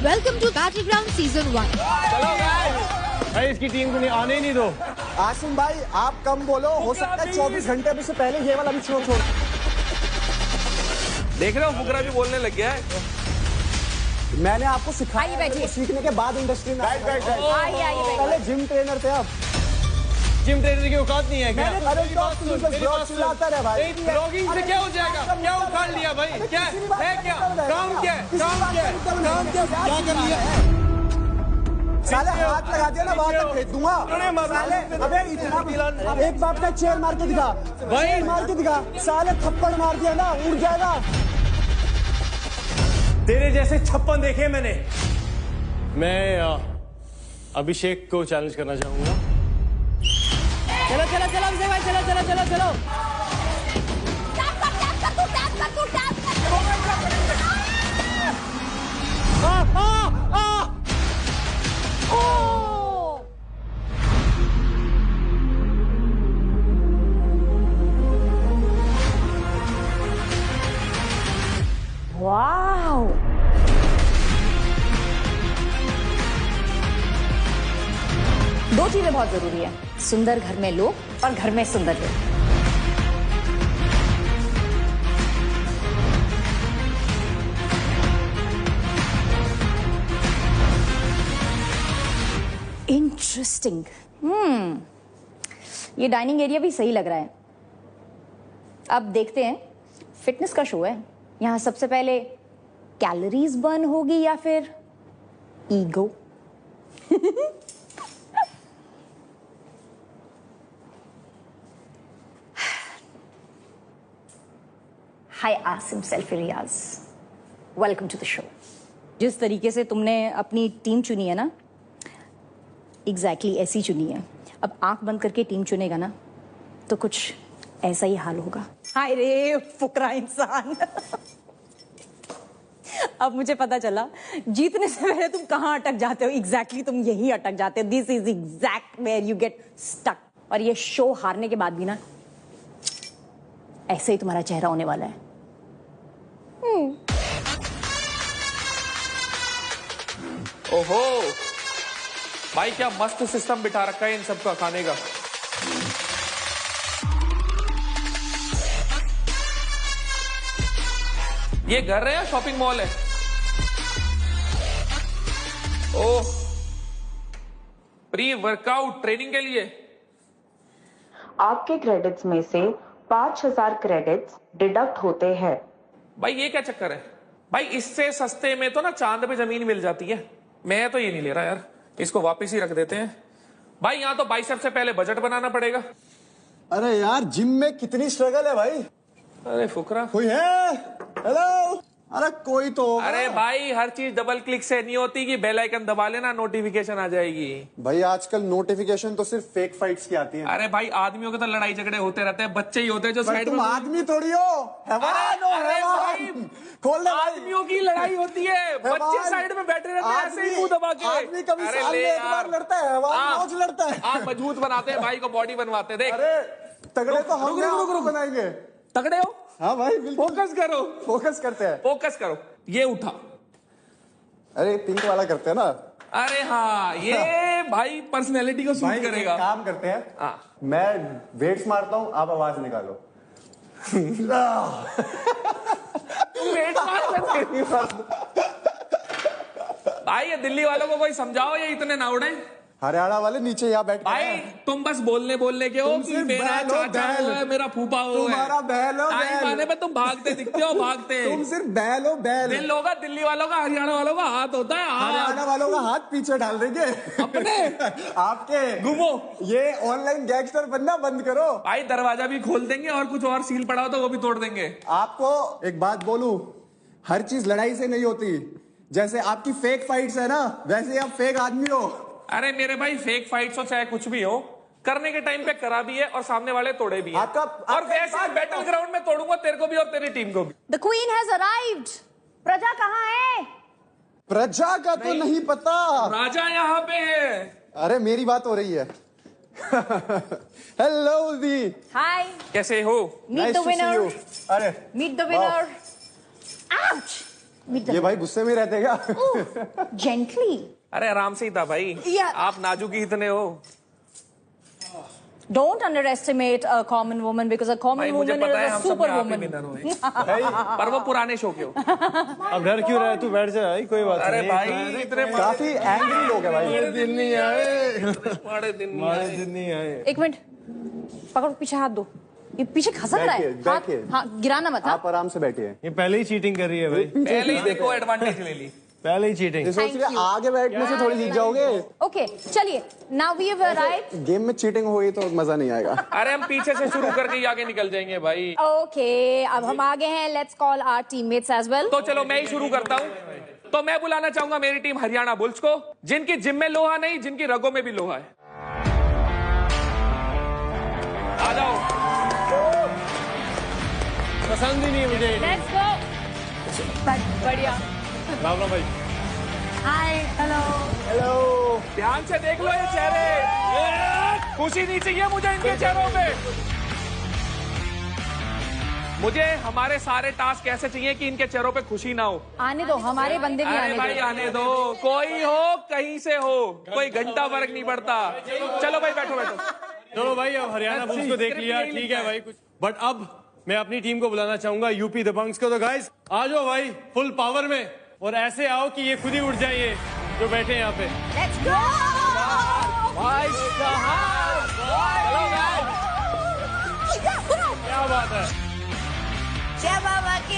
Welcome to Battleground Season 1. चलो भाई, इसकी टीम को नहीं आने ही नहीं दो। आसिम भाई आप कम बोलो, हो सकता है 24 घंटे में से पहले ये वाला भी छोड़। देख रहे हो फुकरा भी बोलने लग गया है। मैंने आपको सिखाया है, तो सीखने के बाद इंडस्ट्री में पहले जिम ट्रेनर थे आप। जिम ट्रेनर की औकात नहीं है क्या? चिल्लाता रहे भाई। ब्लॉगिंग से क्या हो जाएगा? क्या उखाड़ लिया भाई? क्या है? क्या काम क्या है? क्या कर लिया? साले हाथ लगा दिया ना, वहां तक भेज दूंगा। साले अबे इतना एक बाप का चेयर मार के दिखा भाई, मार के दिखा। साले थप्पड़ मार दिया ना, उड़ जाएगा। तेरे जैसे 56 देखे मैंने। मैं अभिषेक को चैलेंज करना चाहूंगा। चलो चलो चलो अभिषेक भाई, चलो चलो चलो चलो। वाओ, दो चीजें बहुत जरूरी है, सुंदर घर में लोग और घर में सुंदर लोग। इंटरेस्टिंग। ये डाइनिंग एरिया भी सही लग रहा है। अब देखते हैं, फिटनेस का शो है, यहाँ सबसे पहले कैलोरीज बर्न होगी या फिर ego. Hi Asim selfie Riyaz, welcome to the show. जिस तरीके से तुमने अपनी टीम चुनी है ना, एग्जैक्टली ऐसी चुनी है। अब आंख बंद करके टीम चुनेगा ना तो कुछ ऐसा ही हाल होगा। हाय रे फुकरा इंसान। अब मुझे पता चला जीतने से पहले तुम कहाँ अटक जाते हो। एग्जैक्टली तुम यही अटक जाते हो। This is exact where you get stuck. और ये शो हारने के बाद भी ना ऐसे ही तुम्हारा चेहरा होने वाला है। ओहो भाई, क्या मस्त सिस्टम बिठा रखा है इन सबका खाने का। ये घर है या शॉपिंग मॉल है? ओह, प्री वर्कआउट ट्रेनिंग के लिए। आपके क्रेडिट्स में से 5000 क्रेडिट्स डिडक्ट होते हैं। भाई ये क्या चक्कर है भाई? इससे सस्ते में तो ना चांद पे जमीन मिल जाती है। मैं तो ये नहीं ले रहा यार, इसको वापस ही रख देते हैं। भाई यहाँ तो बाइसेप से पहले बजट बनाना पड़ेगा। अरे यार जिम में कितनी स्ट्रगल है भाई। अरे फुकरा कोई है? हेलो, अरे कोई तो होगा। अरे भाई हर चीज डबल क्लिक से नहीं होती कि बेल आइकन दबा लेना नोटिफिकेशन आ जाएगी। भाई आजकल नोटिफिकेशन तो सिर्फ फेक फाइट्स की आती है। अरे भाई आदमियों के तो लड़ाई झगड़े होते रहते हैं, बच्चे ही होते हैं जो साइड तुम में। आदमी थोड़ी हो। अरे भाई खोल दे। आदमियों की लड़ाई होती है, बच्चे साइड में बैठे रहते हैं ऐसे ही मुंह दबा के। आदमी कभी साल में एक बार लड़ता है, रोज लड़ता है। आप मजबूत बनाते हैं भाई को, बॉडी बनवाते हैं। देख अरे तगड़े तो हम बनाएंगे। तगड़े हो? हाँ भाई बिल्कुल। फोकस करो, फोकस करते हैं। फोकस करो। ये उठा। अरे पिंक वाला करते हैं ना। अरे हाँ, ये भाई पर्सनैलिटी को सूट करेगा। काम करते हैं, हाँ। मैं वेट्स मारता हूँ, आप आवाज निकालो। वेट मार। भाई ये दिल्ली वालों को कोई समझाओ, ये इतने ना उड़े। हरियाणा वाले नीचे यहाँ बैठ भाई तुम बस बोलने के हो कि मेरा चाचा है, मेरा फूफा हो, तुम्हारा बैल हो, टाइम आने पे तुम भागते दिखते हो, भागते। तुम सिर्फ बैल हो, बैल। दिल होगा दिल्ली वालों का, हरियाणा वालों का हाथ होता है। हरियाणा वालों का हाथ पीछे डाल देंगे अपने आपके। घूमो। ये ऑनलाइन गैंगस्टर बनना बंद करो भाई, दरवाजा भी खोल देंगे और कुछ और सील पड़ा हो तो वो भी तोड़ देंगे। आपको एक बात बोलूं, हर चीज लड़ाई से नहीं होती। जैसे आपकी फेक फाइट्स है ना, वैसे आप फेक आदमी हो। अरे मेरे भाई फेक फाइट्स हो चाहे कुछ भी हो, करने के टाइम पे करा भी है और सामने वाले तोड़े भी है। और वैसे बैटल ग्राउंड में तोड़ूंगा तेरे को भी और तेरी टीम को भी। The queen has arrived. प्रजा कहाँ है? प्रजा का तो नहीं पता। राजा यहाँ पे है। अरे मेरी बात हो रही है। हेलो दी। हाय। कैसे हो? Meet the winner. अरे मीट द विनर। आउच। ये भाई गुस्से में रहते क्या? जेंटली। अरे आराम से ही था भाई। Yeah. आप नाजुकी इतने हो। Don't underestimate a common woman because a common भाई मुझे woman पता है is a हम सब super में आप ही woman. विनर हुए। पर वो पुराने शो के हो। अब डर क्यों रहा है? तू बैठ जा भाई, कोई बात अरे नहीं। भाई इतने काफी एंग्री लोग हैं भाई। बड़े दिन नहीं आए, बड़े दिन बड़े दिन नहीं आए। एक मिनट, पकड़ो, पीछे हाथ दो। ये पीछे खसक रहा है। बैठिए, बैठिए। हाँ, गिराना मत। आप आराम से बैठिए। ये पहले ही चीटिंग कर रही है भाई, पहले ही देखो एडवांटेज ले ली। पहले ही चीटिंग। ये सोच रहे आगे बैठने से थोड़ी जीत जाओगे। ओके, चलिए। Now we have arrived. Game में चीटिंग होगी तो मजा नहीं आएगा। अरे हम पीछे से शुरू करके ही आगे निकल जाएंगे भाई। Okay, अब हम आगे हैं। Let's call our teammates as well. तो चलो मैं ही शुरू करता हूँ। तो मैं बुलाना चाहूंगा मेरी टीम हरियाणा बुल्स को, जिनकी जिम में लोहा नहीं, जिनकी रगों में भी लोहा है। आ जाओ। पसंद ही नहीं है मुझे। Let's go. बढ़िया। राम राम भाई। Hi, hello. हेलो। ध्यान से देख लो ये चेहरे। खुशी नहीं चाहिए मुझे इनके चेहरों पे। मुझे हमारे सारे टास्क ऐसे चाहिए कि इनके चेहरों पे खुशी ना हो। आने दो, हमारे बंदे भी अरे आने भाई दो। आने दो, कोई हो कहीं से हो, कोई घंटा फर्क नहीं पड़ता। चलो भाई बैठो बैठो। चलो भाई, अब हरियाणा बुल्स को देख लिया, ठीक है भाई कुछ। बट अब मैं अपनी टीम को बुलाना चाहूंगा यूपी दबंग्स को। तो गाइस आ जाओ भाई फुल पावर में, और ऐसे आओ कि ये खुद ही उठ जाइए जो बैठे हैं यहाँ पे। Let's go. भाई साहब, चलो गाइस। क्या बात है? जय बाबा की।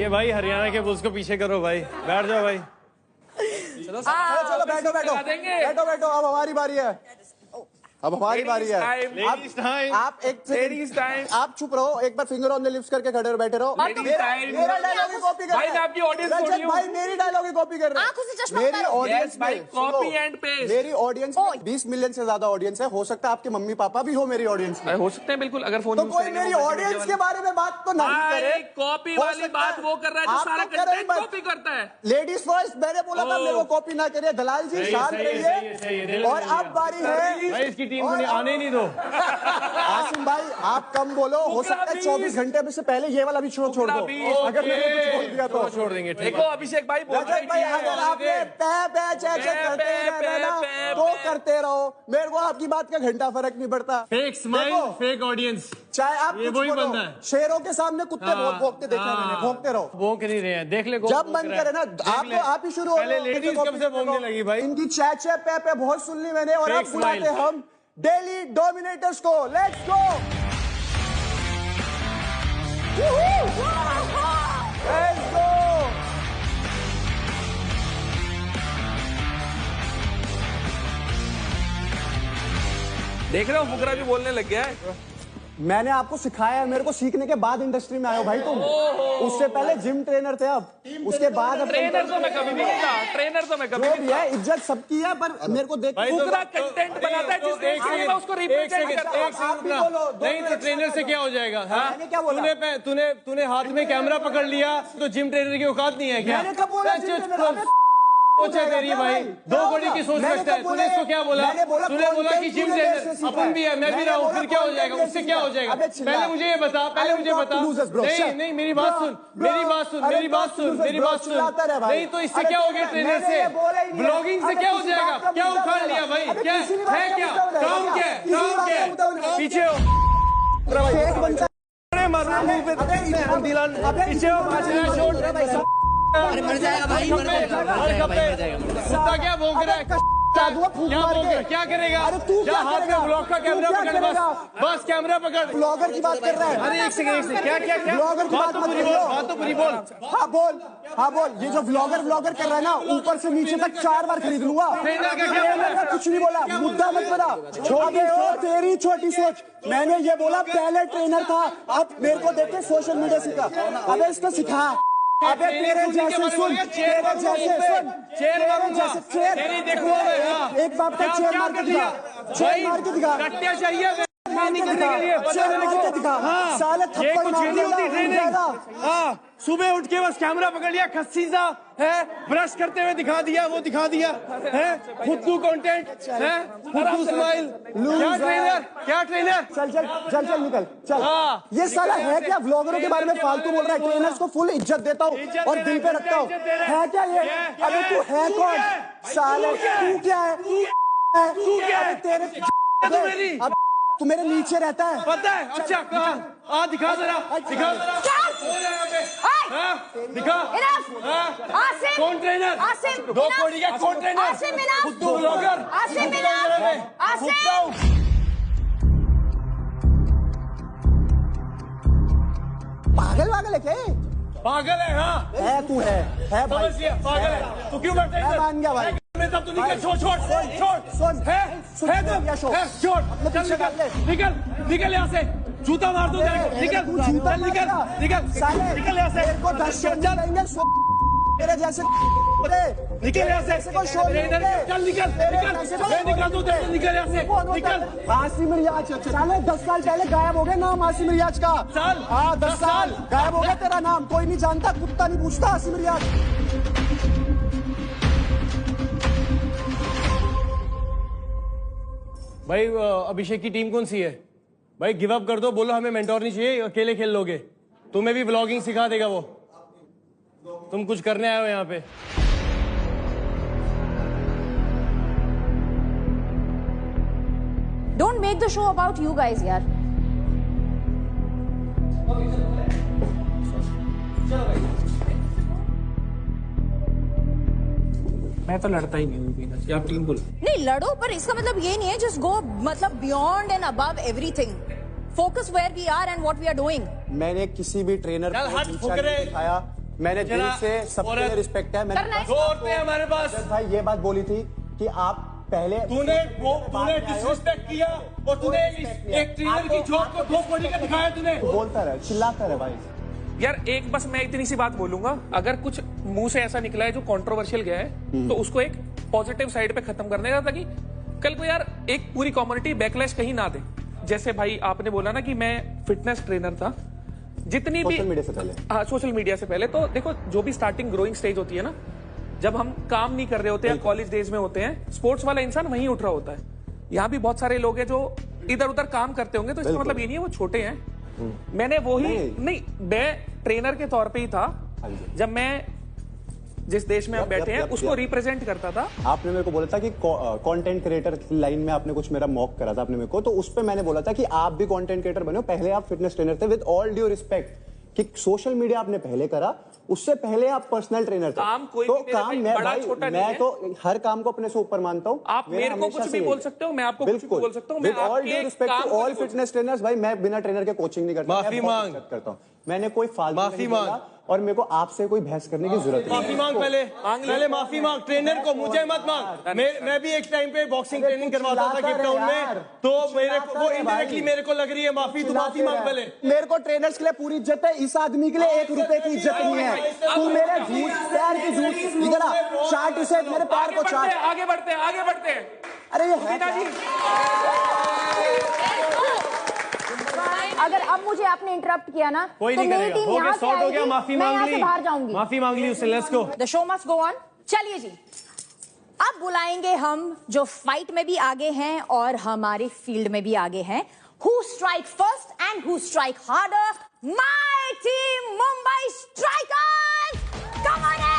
ये भाई हरियाणा के बुल्स को पीछे करो भाई, बैठ जाओ भाई। चलो चलो बैठो बैठो लगा देंगे। बैठो बैठो। अब हमारी बारी है। अब हमारी बारी है। Ladies time. आप एक Ladies time. आप चुप रहो, एक बार फिंगर ऑन द लिप्स करके खड़े बैठे रहो। Ladies time. मेरा डायलॉग ही कॉपी कर भाई, रहे मैं हैं। आपकी audience रजत बोल रही हूँ। भाई मेरी डायलॉग ही कॉपी कर रहे हैं। आंखों से चश्मा मेरी उतारो। ऑडियंस Yes, भाई, copy and paste. मेरी ऑडियंस 20 मिलियन से ज्यादा ऑडियंस है। हो सकता है आपके मम्मी पापा भी हो मेरी ऑडियंस में। हो सकते हैं बिल्कुल, अगर फोन तो यूज कोई करेंगे मेरी तो ऑडियंस के बारे में बात तो नहीं भाई, करे। कॉपी हो वाली सकता बात वो कर रहा है जो आप सारा तो करो ही कंटेंट मत। कॉपी करता है। लेडीज फर्स्ट मैंने बोला था, मेरे को कॉपी ना करिए। दलाल जी सही है, शांत सही है, सही है, सही है, रहिए। दिल और में अब बारी है भाई इसकी टीम को और नहीं आने ही नहीं दो। आसिम भाई, आप कम बोलो। हो सकता है 24 घंटे में से पहले ये वाला भी छोड़ दो, अगर मैंने कुछ बोल दिया तो। छोड़ देंगे, ठीक देखो अभिषेक भाई बोल रजत भाई, अगर आपने पै चै करते रहना ना तो करते रहो। मेरे को आपकी बात का घंटा फर्क नहीं पड़ता। फेक स्माइल, देखो, फेक ऑडियंस। चाहे आप ये कुछ वही बोलो, बंदा है। शेरों के सामने कुत्ते भोंकते देखे हैं मैंने। भोंकते रहो, भोंक नहीं रहे हैं, देख ले। जब मन करे ना आप ही शुरू हो। पहले लेडीज कब से भोंकने लगी भाई? इनकी चै पे बहुत सुन ली मैंने। और Fake अब बुलाते smile. हम डेली डोमिनेटर्स को। Let's go, let's go. देख रहे हो फुकरा भी बोलने लग गया है। मैंने आपको सिखाया है, मेरे को सीखने के बाद इंडस्ट्री में आए हो भाई तुम। उससे पहले जिम ट्रेनर थे, अब उसके बाद अब ट्रेनर तो मैं कभी भी नहीं था, ट्रेनर तो मैं कभी जो नहीं भी है इज्जत सबकी है, पर मेरे को देख भाई तो- फुकरा कंटेंट बनाता है जिस देश के लिए मैं उसको रिप्रेजेंट करता हूँ। आप भी बोलो, दो नहीं तो मिनट ट्रेनर से क्या हो जाएगा? हाँ? मैंने क्या बोला? तूने हाथ में कैमरा पकड़ लिया तो जिम ट्रेनर की औकात नहीं है क्या? मैंने कब बोला जिम ट्रेनर? हमें सोच है तेरी भाई, दो बड़ी की सोच मैंने रखता है। कब तूने इसको क्या बोला? मैंने बोला तूने बोला कि content जिम तूने मेरे से ट्रेनर सीखा अपन भी है, मैं भी मैंने रहा हूँ, बोला फिर क्या हो content जाएगा? तूने उससे क्या हो सीखा। जाएगा? अबे चिल्ला। पहले मुझे ये बता, पहले I मुझे talk बता। to losers, bro. नहीं Shut. नहीं, मेरी बात सुन, Bro, मेरी बात सुन, अरे मेरी बात talk to सुन, losers, मेरी bro. बात सुन। चिल्लाता रहे भाई। नहीं तो इससे अरे क्या हो गया? मैंने ट्रेनर ये से बोला ही नहीं है। ब्लॉगिंग से अबे क्या हो किसी जाएगा? बात का क्या मुद्दा उखाड़ बनेगा? लिया भाई? अबे क्या किसी भी बात है? का क्या मुद्दा बनेगा? काम क्या है? किसी भी काम बात क्या का मुद्दा है? बनेगा? पीछे हो। फेक बनता पीछे हो, अरे मर जाएगा भाई, मर जाएगा। कुत्ता क्या भौंक रहा है? क्या भौंक रहा है? क्या करेगा? अरे तू क्या हाथ में करेगा? ब्लॉक का तू कैमरा क्या पकड़, करेगा? बस कैमरा पकड़। ब्लॉगर की बात कर रहा है। अरे एक सेकंड, क्या क्या क्या? ब्लॉगर की बात बात तो मत पूरी करियो। बोल, बात तो पूरी बोल। हाँ बोल। ये जो व्लॉगर कर रहा है ना, ऊपर से नीचे तक 4 बार खरीद लूंगा। ट्रेनर का क्या ट्रेनर बोला? का कुछ नहीं बोला, मुद्दा मत बता। छोटी हो तेरी छोटी सोच। मैंने ये बोला पहले ट्रेनर था, अब मेरे को देख के सोशल मीडिया सीखा। अबे इसको सिखा। अबे तेरे जैसे सुन, तेरे जैसे सुन, तेरे जैसे चेयर। तेरी देखो एक बाप का चेयर मार के दिखा, चेयर मार के दिखा। कट्टिया चाहिए दिखा नहीं करने के लिए, पता है मेरे को। हाँ, साले ये थप्पड़ कुछ ये नहीं होती मार ट्रेनिंग। हाँ, सुबह उठ के बस कैमरा पकड़ लिया, खस्सी सा है, ब्रश करते हुए दिखा दिया, वो दिखा दिया है, खुद कंटेंट है, खुद स्माइल। क्या ट्रेनर, क्या ट्रेनर। चल चल चल चल निकल चल। हाँ। ये साला है क्या, व्लॉगरों के बारे में फालतू बोल रहा है। ट्रेनर्स को फुल इज्जत देता हूँ और दिल पे रखता हूँ। है क्या ये? अबे तू है कौन साले? तू क्या है? तू क्या है? तेरे तू मेरी, अब तू मेरे नीचे रहता है। पता है? अच्छा कहाँ? दिखा जरा, दिखा जरा। हाँ, दिखा। हाँ, आसिम, कौन ट्रेनर? आसिम, 2 कोड़ी का कौन ट्रेनर? आसिम इनाफ। खुद तो ब्लॉगर। आसिम इनाफ। आसिम। पागल वागल है क्या? पागल है। हाँ, है तू है भाई। समझ लिया, पागल है। तू क्यों बैठा है मैं इधर? मान गया भाई। मैं तब तो निकल, छोड़ छोड़ छोड़। सुन है सुन तुम, या है, छोड़। अपने चल पीछे कर ले। निकल यहाँ से, जूता मार दो तेरे को। निकल, तू जूता चल निकल, मारेगा? निकल, साले निकल यहाँ से। तेरे को 10 शो देंगे तेरे जैसे। निकल यहाँ से, ऐसे कोई शो नहीं इधर देंगे। चल, निकल, तेरे निकल, जैसे मैं निकल दूँ तेरे को, निकल यहाँ से, निकल। आसिम रियाज साले 10 साल पहले गायब हो गया नाम आसिम रियाज का। साल? हाँ 10 साल गायब हो गया तेरा नाम। कोई नहीं जानता, कुत्ता नहीं पूछता आसिम रियाज। भाई अभिषेक की टीम कौन सी है? भाई गिव अप कर दो, बोलो हमें मेंटोर नहीं चाहिए, अकेले खेल लोगे। तुम्हें भी ब्लॉगिंग सिखा देगा वो। तुम कुछ करने आए हो यहाँ पे। Don't make the show about you guys, यार। मैं तो लड़ता ही नहीं हूँ, आप टीम बोलो। नहीं लड़ो, पर इसका मतलब ये नहीं है जस्ट गो मतलब beyond and above everything. Focus where we are and what we are doing. मैंने किसी भी ट्रेनर चल, को हट, नीचा फुकरे। नहीं दिखाया। मैंने दिल जरा, से सबके औरत। लिए रिस्पेक्ट है। करना मैंने है। दो औरतें हैं हमारे पास। भाई ये बात बोली थी कि आप पहले तूने डिसरिस्पेक्ट किया और तूने एक ट्रेनर की जॉब को 2 कोड़ी का दिखाया तूने। बोलता रहे, चिल्लाता रहे भाई। यार एक बस मैं इतनी सी बात बोलूंगा, अगर कुछ मुंह से ऐसा निकला है जो कंट्रोवर्शियल गया है तो उसको एक पॉजिटिव साइड पे खत्म करने का, ताकि कल को यार एक पूरी कम्युनिटी बैकलैश कहीं ना दे। जैसे भाई आपने बोला ना कि मैं फिटनेस ट्रेनर था, जितनी भी सोशल मीडिया से पहले। हाँ, सोशल मीडिया से पहले। तो देखो जो भी स्टार्टिंग ग्रोइंग स्टेज होती है ना, जब हम काम नहीं कर रहे होते या कॉलेज डेज में होते हैं, स्पोर्ट्स वाला इंसान वहीं उठ रहा होता है। यहाँ भी बहुत सारे लोग हैं जो इधर उधर काम करते होंगे, तो इसका मतलब ये नहीं है वो छोटे हैं। मैंने वो ही नहीं, मैं ट्रेनर के तौर पे ही था जब मैं जिस देश में हम बैठे हैं उसको रिप्रेजेंट करता था। आपने मेरे को बोला था कि कंटेंट क्रिएटर लाइन में आपने कुछ मेरा मॉक करा था आपने मेरे को, तो उस पे मैंने बोला था कि आप भी कंटेंट क्रिएटर बनो। पहले आप फिटनेस ट्रेनर थे, विद ऑल ड्यू रिस्पेक्ट, कि सोशल मीडिया आपने पहले करा, उससे पहले आप पर्सनल ट्रेनर थे। काम कोई तो भी मेरा काम भाई मैं बड़ा भाई छोटा नहीं मैं है। तो हर काम को अपने से ऊपर मानता हूँ। आप मेरे को कुछ भी बोल सकते हो, मैं आपको कुछ भी बोल सकता हूँ। मैं विद ऑल ड्यू आपके रिस्पेक्ट काम टू को ऑल नहीं बोल फिटनेस ट्रेनर्स, भाई मैं बिना ट्रेनर के कोचिंग नहीं करता। माफी मैं बहुत मांग। इज्जत करता हूँ। मैंने कोई फालतू माफी नहीं मांग। बोला और मेरे को आपसे कोई बहस करने की जरूरत नहीं। माफी मांग पहले माफी मांग ट्रेनर को, मुझे मत मांग। मैं भी एक टाइम पे बॉक्सिंग ट्रेनिंग करवाता था गिफ्ट टाउन में, तो मेरे को वो इनडायरेक्टली मेरे को लग रही है माफी। तू माफी मांग पहले। मेरे को ट्रेनर्स के लिए पूरी इज्जत है, इस आदमी के लिए 1 रुपए की इज्जत नहीं है। तू मेरे झूठ पैर की झूठ इधर आ, चाट इसे मेरे पैर को चाट। आगे बढ़ते हैं, आगे बढ़ते हैं। अरे ये है पिताजी, अगर अब मुझे आपने इंटरप्ट किया ना, कोई तो नहीं मेरी करेगा। टीम हो गया, यहाँ से सॉर्ट हो गया, आएगी, माफी मैं मांग यहाँ ली, से बाहर जाऊंगी। माफी मांग ली उससे। Let's go, the show must go on. चलिए जी, अब बुलाएंगे हम जो फाइट में भी आगे हैं और हमारे फील्ड में भी आगे हैं। Who strike first and who strike harder? My team Mumbai strikers, come on in!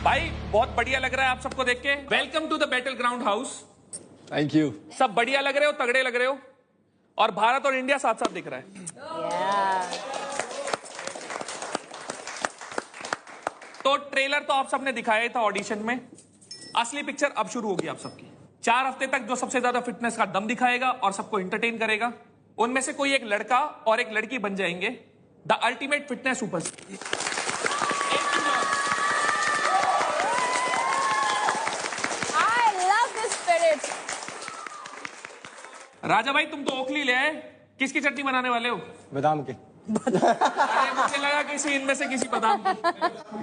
भाई बहुत बढ़िया लग रहा है आप सबको देख के। Welcome to the battle ground house. Thank you. सब बढ़िया लग रहे हो, तगड़े लग रहे हो, और भारत और इंडिया साथ साथ दिख रहा है। तो ट्रेलर तो आप सबने दिखाया ही था ऑडिशन में, असली पिक्चर अब शुरू होगी आप सबकी। 4 हफ्ते तक जो सबसे ज्यादा फिटनेस का दम दिखाएगा और सबको एंटरटेन करेगा, उनमें से कोई एक लड़का और एक लड़की बन जाएंगे द अल्टीमेट फिटनेस सुपरस्टार। राजा भाई तुम तो ओखली ले आए, किसकी चटनी बनाने वाले हो? बादाम की। अरे मुझे लगा किसी इनमें से किसी बादाम की।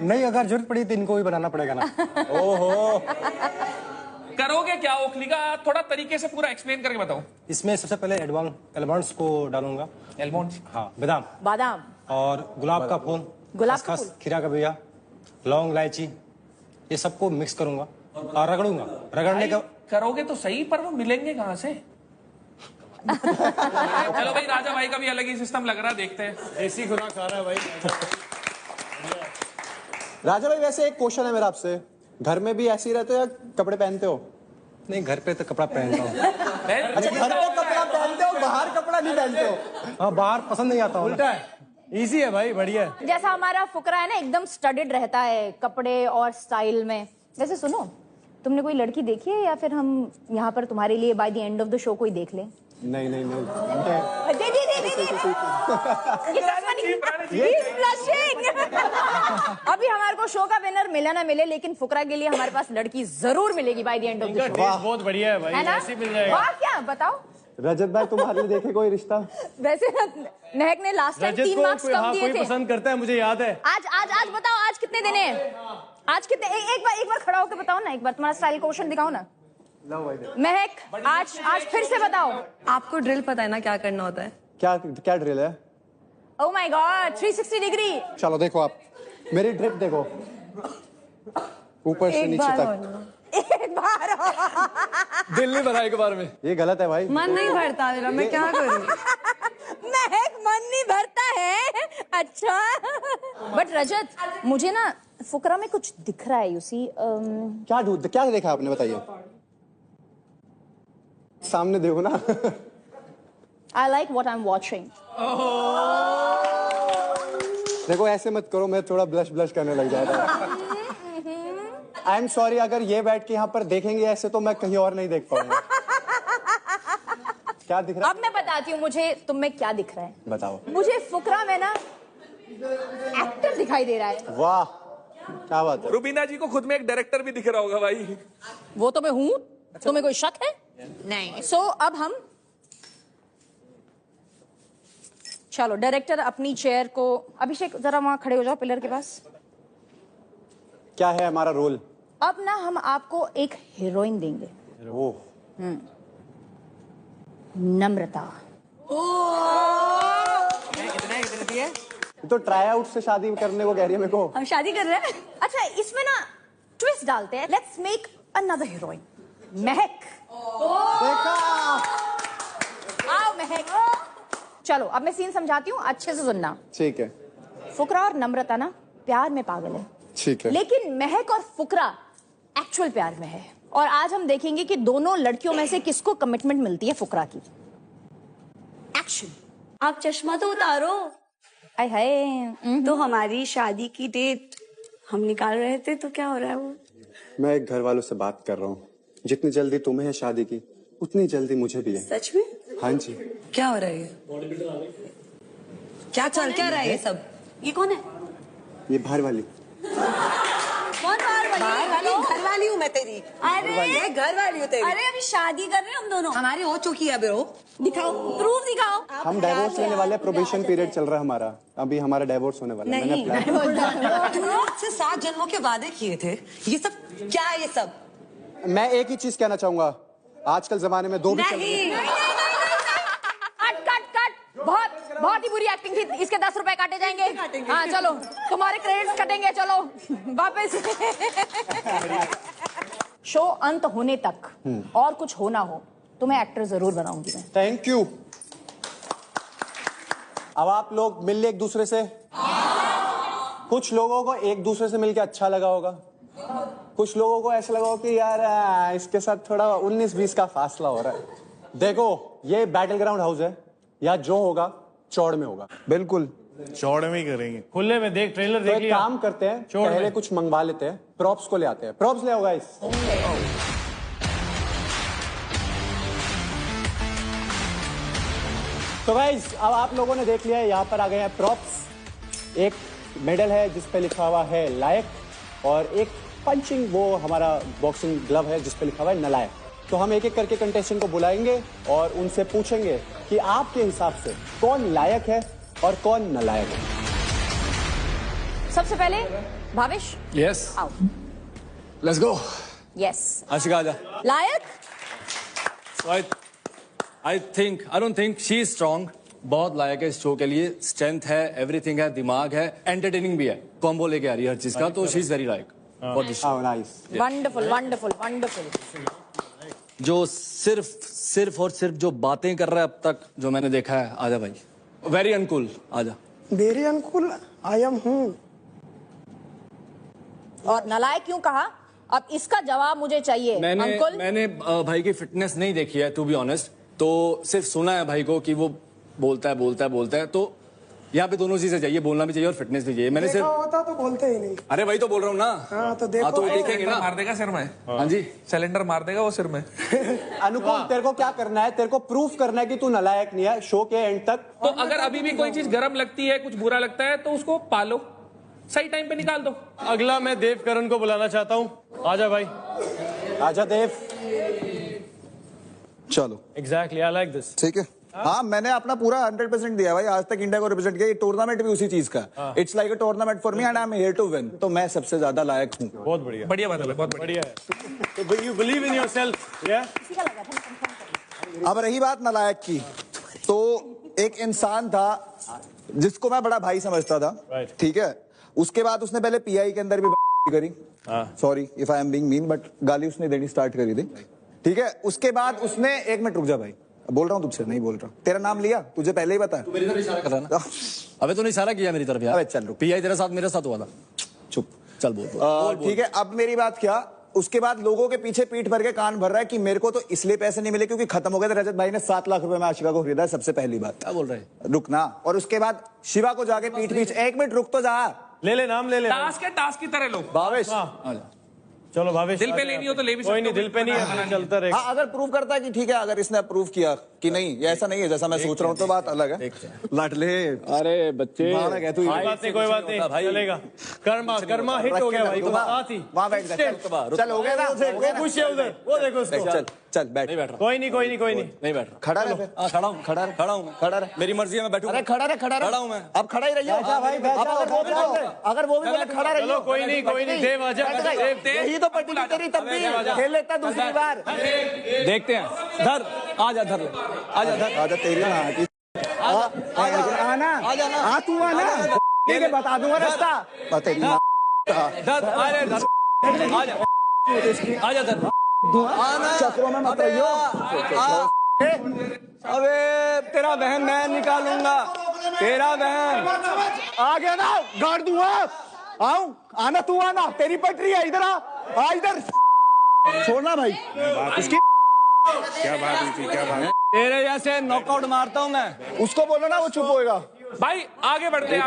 नहीं, अगर जरूरत पड़ी तो इनको भी बनाना पड़ेगा ना। ओहो, करोगे क्या ओखली का? थोड़ा तरीके से पूरा एक्सप्लेन करके बताओ। इसमें सबसे पहले एलमंड्स को डालूंगा। एलमंड्स? हाँ, बादाम बादाम और गुलाब का फूल, गुलाब का खसखस, फूल, खीरा का बिया, लौंग, इलायची, ये सबको मिक्स करूंगा और रगड़ूंगा। रगड़ने का करोगे तो सही, पर वो मिलेंगे कहाँ से? चलो भाई, राजा भाई का भी अलग ही सिस्टम लग रहा है, देखते हैं। देसी खुराक खा रहा है भाई। राजा भाई वैसे एक क्वेश्चन है मेरा आपसे, घर में भी ऐसे ही रहते हो या कपड़े पहनते हो? नहीं, घर पे तो कपड़ा पहनता हूँ। अच्छा, घर पे कपड़ा पहनते हो, बाहर कपड़ा नहीं पहनते हो? हाँ, बाहर पसंद नहीं आता हूँ। उल्टा है, इजी है भाई, बढ़िया है। जैसा हमारा फुकरा है ना, एकदम स्टडीड रहता है कपड़े और स्टाइल में। वैसे सुनो, तुमने कोई लड़की देखी है या फिर हम यहाँ पर तुम्हारे लिए by the end of the show कोई देख लें? नहीं नहीं नहीं, दे दे दे दे दे। अभी हमारे को शो का विनर मिला ना मिले, लेकिन फुकरा के लिए हमारे पास लड़की जरूर मिलेगी by the end of the इनका शो। टेस्ट बहुत बढ़िया है भाई, है ना? ऐसे मिल जाएगा। वाह, क्या बताओ। रजत भाई तुम्हारे लिए देखे कोई रिश्ता? वैसे ना, महक ने लास्ट टाइम 3 मार्क्स कम दिए थे। कोई पसंद करता है, मुझे याद है। आज बताओ, आज कितने देने हैं? आज कितने? एक बार खड़ा होकर बताओ ना, एक बार तुम्हारा स्टाइल क्वेश्चन दिखाओ ना। महक, आज फिर से बताओ। आपको ड्रिल पता है ना क्या करना होता है? क्या ड्रिल है? Oh my God, 360 degree. चलो देखो, आप मेरी ड्रिप देखो, ऊपर से नीचे तक। एक बार दिल नहीं भरा एक बार में। ये गलत है भाई। मन नहीं भरता मेरा, मैं क्या करूं? महक, मन नहीं भरता है? अच्छा। बट रजत, मुझे ना फुकरा में कुछ दिख रहा है, यू सी। क्या देखा आपने, बताइए। सामने देखो ना। I like what I am watching. देखो ऐसे मत करो, मैं थोड़ा ब्लश करने लग जाएगा। आई एम सॉरी, अगर ये बैठ के यहाँ पर देखेंगे ऐसे तो मैं कहीं और नहीं देख पाऊंगा। क्या दिख रहा है? अब मैं बताती हूँ मुझे तुम में क्या दिख रहा है। बताओ। मुझे फुकरा में ना एक्टर दिखाई दे रहा है। वाह, क्या बात है। रुबीना जी को खुद में एक डायरेक्टर भी दिख रहा होगा भाई। वो तो मैं हूँ, तुम्हें कोई शक है? नहीं। सो अब हम, चलो डायरेक्टर अपनी चेयर को, अभिषेक जरा वहां खड़े हो जाओ पिलर के पास। क्या है हमारा रोल? अब ना हम आपको एक हीरोइन देंगे। ओह, नम्रता। तो ट्राई आउट से शादी करने को कह रही है मेरे को। हम शादी कर रहे हैं। अच्छा, इसमें ना ट्विस्ट डालते हैं। लेट्स मेक अनदर हीरोइन, महक। देखा? आओ महक। चलो अब मैं सीन समझाती हूँ, अच्छे से सुनना। ठीक है। फुकरा और नम्रता ना प्यार में पागल है, ठीक है। लेकिन महक और फुकरा एक्चुअल प्यार में है। और आज हम देखेंगे कि दोनों लड़कियों में से किसको कमिटमेंट मिलती है फुकरा की। एक्शन। आप चश्मा तो उतारो। आय हाय। तो हमारी शादी की डेट हम निकाल रहे थे, तो क्या हो रहा है वो? मैं एक घर वालों से बात कर रहा हूँ, जितनी जल्दी तुम्हें है शादी की उतनी जल्दी मुझे भी है। सच में? हाँ जी। क्या हो रहा है ये? क्या चल क्या रहा है ये सब? ये कौन है? ये बाहर वाली। कौन बाहर वाली? घर वाली हूँ मैं तेरी। अरे मैं घर वाली हूँ तेरी। अरे अभी शादी कर रहे हैं हम दोनों। हमारी हो चुकी है ब्रो। दिखाओ, प्रूफ दिखाओ। हम डाइवोर्स लेने वाले, प्रोबेशन पीरियड चल रहा है हमारा, अभी हमारा डाइवोर्स होने वाला है। मैंने प्लान, तूने मुझसे 7 जन्मों के वादे किए थे, ये सब क्या है? ये सब मैं एक ही चीज कहना चाहूंगा, आजकल जमाने में दो भी चल रही है। कट। बहुत ही बुरी एक्टिंग थी। इसके 10 रुपए काटे जाएंगे। हाँ चलो, तुम्हारे क्रेडिट्स कटेंगे। चलो वापस। शो अंत होने तक और कुछ हो ना हो, तुम्हें एक्टर जरूर बनाऊंगी मैं। Thank you. अब आप लोग मिल ले एक दूसरे से। कुछ लोगों को एक दूसरे से मिलके अच्छा लगा होगा, कुछ लोगों को ऐसा लगा होगा कि यार इसके साथ थोड़ा 19-20 का फासला हो रहा है। देखो, ये बैटल ग्राउंड हाउस है, या जो होगा चौड़ में होगा। बिल्कुल चौड़ में ही करेंगे, खुले में। देख ट्रेलर तो देख एक लिया। काम करते हैं, चौड़ पहले में। कुछ मंगवा लेते हैं, प्रॉप्स को ले आते हैं। प्रॉप्स ले आओ गाइस। तो गाइस, अब आप लोगों ने देख लिया है, यहाँ पर आ गए हैं प्रॉप्स। एक मेडल है जिस पे लिखा हुआ है लायक, और एक पंचिंग, वो हमारा बॉक्सिंग ग्लव है जिस पे लिखा हुआ है नलायक। तो हम एक एक करके कंटेस्टेंट को बुलाएंगे और उनसे पूछेंगे कि आपके हिसाब से कौन लायक है और कौन नालायक है। सबसे पहले भाविश, यस, आओ। Let's go. यस, आशिका आजा। लायक। I don't think she is strong. बहुत लायक है इस शो के लिए, स्ट्रेंथ है, एवरीथिंग है, दिमाग है, एंटरटेनिंग भी है, कॉम्बो लेके आ रही है हर चीज का, तो she is very like for this show. Nice, wonderful wonderful wonderful. जो सिर्फ और सिर्फ जो बातें कर रहा है अब तक जो मैंने देखा है, आजा भाई। वेरी अनकूल, आजा। वेरी अनकूल आई एम हूँ। और नालायक क्यों कहा? अब इसका जवाब मुझे चाहिए। मैंने भाई की फिटनेस नहीं देखी है टू बी ऑनेस्ट, तो सिर्फ सुना है भाई को कि वो बोलता है, तो यहाँ पे दोनों चीजें चाहिए, बोलना भी चाहिए और फिटनेस भी चाहिए। मैंने सिर्फ होता तो बोलते ही नहीं। अरे भाई तो बोल रहा हूँ ना। हाँ तो देखो, तो देखेंगे ना। मार देगा सिर में। हाँ जी, सिलेंडर मार देगा वो सिर में। अनुकूल, तेरे को क्या करना है? तेरे को प्रूफ करना है कि तू नालायक नहीं है शो के एंड तक। तो अगर अभी भी कोई चीज गर्म लगती है, कुछ बुरा लगता है, तो उसको पालो, सही टाइम पे निकाल दो। अगला मैं देव करण को बुलाना चाहता हूँ। आजा भाई, आजा देव। चलो एग्जैक्टली, आई लाइक दिस। ठीक है। हाँ, मैंने अपना पूरा 100% दिया भाई, आज तक इंडिया को रिप्रेजेंट किया। ये टूर्नामेंट भी उसी चीज का, it's like a tournament for me and I am here to win, तो मैं सबसे ज्यादा लायक हूँ। बहुत बढ़िया, बढ़िया बात है, बहुत बढ़िया है। तो यू बिलीव इन योरसेल्फ, या? अब रही बात नालायक की, तो एक इंसान था जिसको मैं बड़ा भाई समझता था, ठीक है। उसके बाद उसने पहले पीआई के अंदर भी करी, sorry if I am being mean, but गाली उसने देनी स्टार्ट करी थी, ठीक है। उसके बाद उसने, एक मिनट रुक जा भाई, बोल रहा हूँ तुझसे, नहीं बोल रहा। तेरा नाम लिया, तुझे पहले ही पता है। मेरी तरफ इशारा कर रहा ना। अबे तूने इशारा किया मेरी तरफ यार। अबे चल रुक, पीआई तेरे साथ मेरे साथ हुआ था। चुप, चल बोल। ठीक है। अब मेरी बात क्या, उसके बाद लोगों के पीछे पीठ भर के कान भर रहा है कि मेरे को तो इसलिए पैसे नहीं मिले क्योंकि खत्म हो गए थे। रजत भाई ने 7 लाख रुपए में आशिका को खरीदा, सबसे पहली बात। क्या बोल रहे हैं? रुकना। और उसके बाद शिवा को जाके पीठ पीछे, एक मिनट रुक तो जा, ले नाम ले। टास्क की तरह लो। भावेश, चलो भावेश, दिल पे लेनी हो तो ले भी कोई नहीं, दिल पे नहीं है, चलता रहेगा। हाँ, अगर प्रूव करता है कि ठीक है, अगर इसने अप्रूव किया कि नहीं ये ऐसा नहीं है जैसा मैं सोच रहा हूँ, तो बात अलग है। लाडले, अरे बच्चे, कोई बात नहीं, चलेगा। कर्मा हिट हो गया भाई, वहाँ बैठ जा, चल हो गया ना, वो खुश है उधर, वो देखो उसको। चल बैठ। नहीं बैठ रहा, कोई नहीं नहीं बैठ रहा। खड़ा रहे, खड़ा हूँ, खड़ा रहे, मेरी मर्जी है, मैं बैठूंगा। अरे खड़ा रहे, हूँ मैं। अब खड़ा ही रहिए। अगर वो भी बोले खड़ा रहिए। चलो कोई नहीं, देव आजा। यही तो पट्टी तेरी, तब भी खेल लेता दूसरी बार। देखते हैं, धर, आजा धर, आजा तेरी आना, आ तू आना, ठीक है, बता दूंगा रास्ता। आजा धर, चक्रों में मत रहियो। अबे तेरा बहन मैं निकालूंगा, तेरा बहन आ गया ना, गाड़ दूंगा। आओ, आना, तू आना, तेरी पटरी है, इधर आ इधर। छोड़ना भाई इसकी। क्या बात हुई, क्या बात? तेरे जैसे नॉकआउट मारता हूँ मैं। उसको बोलो ना, वो चुप होएगा। भाई आगे बढ़ते हैं।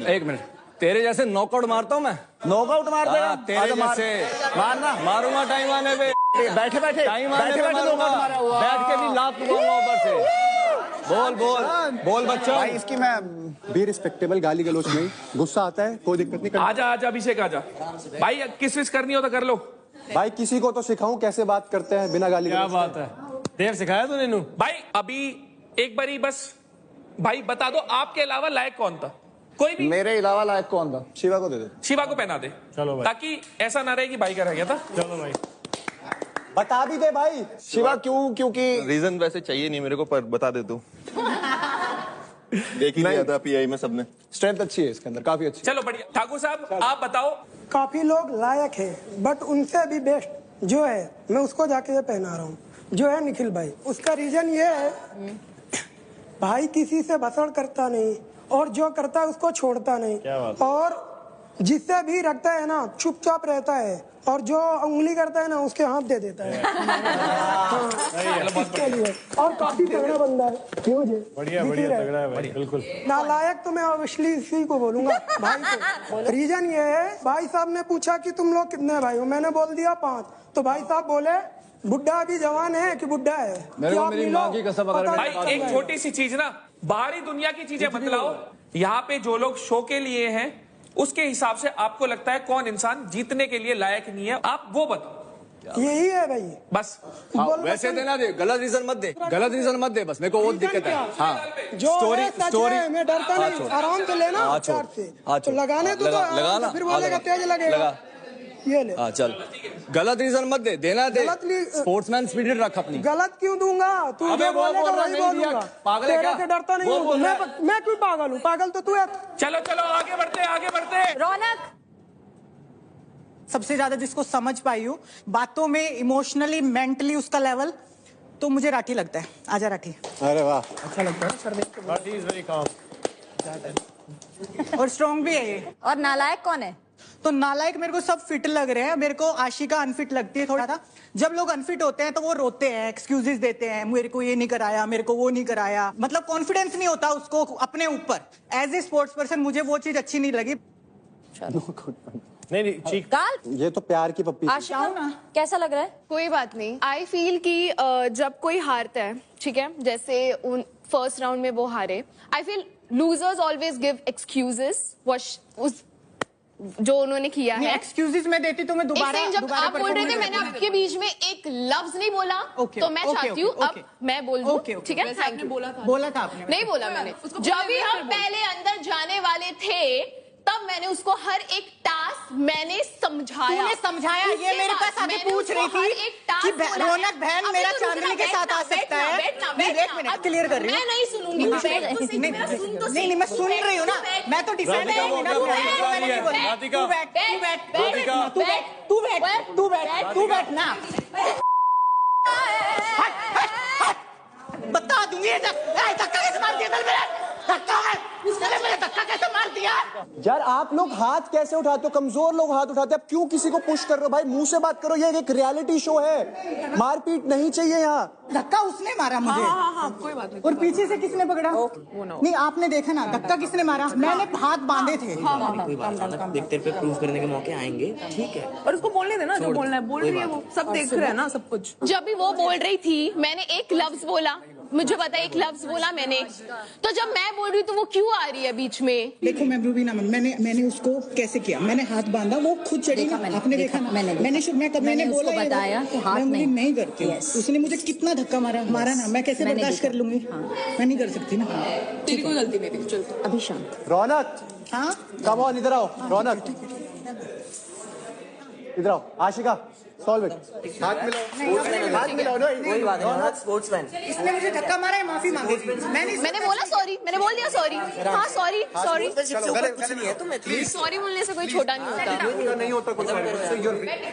एक मिनट, तेरे जैसे नॉकआउट मारता हूँ मैं। नॉकआउट मार देगा तेरे जैसे मारना, मारूंगा टाइम आने पे, बैठे टाइम आने पे मारूंगा, बैठ के भी लात लूंगा ऊपर से। बोल बच्चों। भाई इसकी मैं भी रिस्पेक्टेबल गाली गलोच नहीं, गुस्सा आता है, कोई दिक्कत नहीं। आजा अभिषेक आजा भाई, किस विस करनी हो तो कर लो भाई, किसी को तो सिखाऊं कैसे बात करते हैं बिना गाली क्या गलोच। बात है, देव सिखाया तूने नू? भाई अभी एक बारी बस भाई बता दो, आपके अलावा लायक कौन था? कोई भी। मेरे अलावा लायक कौन था? शिवा को दे दे। शिवा को पहना दे, चलो भाई, ताकि ऐसा ना रहे कि भाई का रह गया था। चलो भाई, बता भी दे भाई। शिवा क्यों? क्योंकि रीजन वैसे चाहिए नहीं मेरे को, पर बता दे तू। एक ही दिया था पीआई में सबने। स्ट्रेंथ अच्छी है इसके अंदर, काफी अच्छी। चलो बढ़िया। ठाकुर साहब आप बताओ। काफी लोग लायक है, बट उनसे भी बेस्ट जो है, मैं उसको जाके ये पहना रहा हूँ, जो है निखिल भाई। उसका रीजन ये है, भाई किसी से भसड़ करता नहीं, और जो करता है उसको छोड़ता नहीं, और जिससे भी रखता है ना चुपचाप रहता है, और जो उंगली करता है ना उसके हाथ दे देता है। इसके लिए और काफी तगड़ा बंदा है, बढ़िया तगड़ा है भाई, बिल्कुल। नालायक तो मैं ऑब्वियसली इसी को बोलूंगा भाई को। रीजन ये है, भाई साहब ने पूछा कि तुम लोग कितने भाई हो, मैंने बोल दिया 5, तो भाई साहब बोले बुड्ढा अभी जवान है कि बुड्ढा है? मेरे को मेरी माँ की कसम, अगर भाई एक छोटी सी चीज ना, बाहरी दुनिया की चीजें बतलाओ। यहाँ पे जो लोग शो के लिए हैं, उसके हिसाब से आपको लगता है कौन इंसान जीतने के लिए लायक नहीं है, आप वो बताओ। यही है भाई। बस हाँ, वैसे देना दे, गलत रीजन मत दे, गलत रीजन मत दे, बस मेरे को वो दिक्कत है। हाँ जो स्टोरी है सच है, मैं डरता नहीं, आराम से लेना प्यार से। तो लगाने तो लगाना, फिर बोलेगा तेज लगेगा। ये ले। हाँ चल, गलत रीजन मत दे, देना दे, स्पोर्ट्समैन स्पिरिट रख अपनी। गलत क्यों दूंगा? तू जो बोलेगा वही बोलूंगा। पागल है क्या? तेरे से डरता नहीं हूँ मैं क्यों पागल हूँ? पागल तो तू है। चलो चलो आगे बढ़ते। रौनक सबसे ज्यादा जिसको समझ पाई हूँ बातों में, इमोशनली, मेंटली उसका लेवल, तो मुझे राठी लगता है। आजा राठी। अरे वाह, अच्छा लगता है सर देख के। राठी इज वेरी काम और स्ट्रॉन्ग भी है ये। और नालायक कौन है? तो नालायक मेरे को सब फिट लग रहे हैं। मेरे को आशिका अनफिट लगती है थोड़ा सा। जब लोग अनफिट होते हैं तो वो रोते हैं, एक्सक्यूजेस देते हैं, मेरे को ये नहीं कराया, मेरे को वो नहीं कराया, मतलब कॉन्फिडेंस नहीं होता उसको अपने ऊपर। एज ए स्पोर्ट्स पर्सन मुझे वो चीज अच्छी नहीं लगी। नहीं चीख। ये तो प्यार की पप्पी। आशिका कैसा लग रहा है? कोई बात नहीं। आई फील कि जब कोई हारता है, ठीक है, जैसे उन फर्स्ट राउंड में वो हारे, I feel losers always give excuses उस जो उन्होंने किया है। एक्सक्यूजेस मैं देती तो मैं दोबारा जब आप बोल रहे थे, मैंने आपके बीच में एक लफ्ज नहीं बोला, तो मैं चाहती हूँ अब मैं बोल दूं, ठीक है? Thank you. बोला था आपने? नहीं बोला मैंने। जब भी हम पहले अंदर जाने वाले थे तब मैंने उसको हर एक टास्क मैंने समझाया। तूने समझाया? ये मेरे पास आके पूछ रही थी कि रौनक बहन मेरा चांदनी के साथ आ सकता है। एक मिनट क्लियर कर रही हूँ। मैं नहीं सुनूंगी। नहीं मैं सुन रही हूँ ना, मैं तो डिफेंड करूंगी ना। तू बैठ ना, बता दूंगी। धक्का कैसे मार दिया? धक्का कैसे मार दिया? यार आप लोग हाथ कैसे उठाते हो? कमजोर लोग हाथ उठाते हैं। अब क्यों किसी को पुश कर रहे हो भाई? मुंह से बात करो, ये एक रियलिटी शो है, मारपीट नहीं चाहिए यहाँ। धक्का उसने मारा मुझे। हाँ, कोई बात नहीं। और पीछे से किसने पकड़ा? नहीं आपने देखा ना, धक्का किसने मारा? मैंने हाथ बांधे थे। कोई बात नहीं, देख तेरे पे प्रूव करने के मौके आएंगे, ठीक है? और उसको बोलने देना, जो बोलना है बोल रही है, वो सब देख रहे हैं ना सब कुछ। जब भी वो बोल रही थी मैंने एक लफ्ज बोला, मुझे पता है एक लफ्ज बोला मैंने, तो जब मैं बोल रही हूँ तो वो क्यों आ रही है बीच में? देखो मैं रूबीना, मैंने उसको कैसे किया? मैंने हाथ बांधा, वो खुद चढ़ी ना। आपने देखा ना? मैंने बोला बताया कि हाथ नहीं करती। उसने मुझे कितना धक्का मारा ना, मैं कैसे बर्दाश्त कर लूंगी? मैं नहीं कर सकती ना। तेरी कोई गलती नहीं थी। चल अभी शांत। रौनक, हाँ कम ऑन, इधर आओ। रौनक इधर आओ। Ashika solve it. हाथ मिलाओ ना। कोई बात नहीं, स्पोर्ट्समैन। इसने मुझे धक्का मारा है, माफी मांगी। मैंने बोला सॉरी, मैंने बोल दिया सॉरी। हाँ सॉरी। कुछ नहीं है तुम्हें, प्लीज। सॉरी बोलने से कोई छोटा नहीं होता।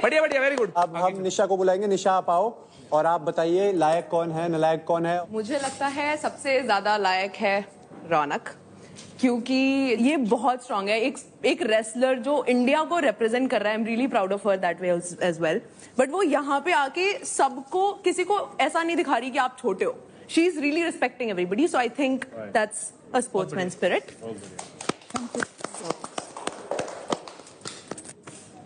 बढ़िया वेरी गुड। अब हम निशा को बुलाएंगे। निशा आप आओ और आप बताइए लायक कौन है, नालायक कौन है? मुझे लगता है सबसे ज्यादा लायक है रौनक, क्योंकि ये बहुत स्ट्रांग है। एक रेसलर जो इंडिया को रिप्रेजेंट कर रहा है। I am really proud of her that way as well. But वो यहाँ पे आके सबको, किसी को ऐसा नहीं दिखा रही कि आप छोटे हो। She is really respecting everybody, so I think that's a sportsman spirit.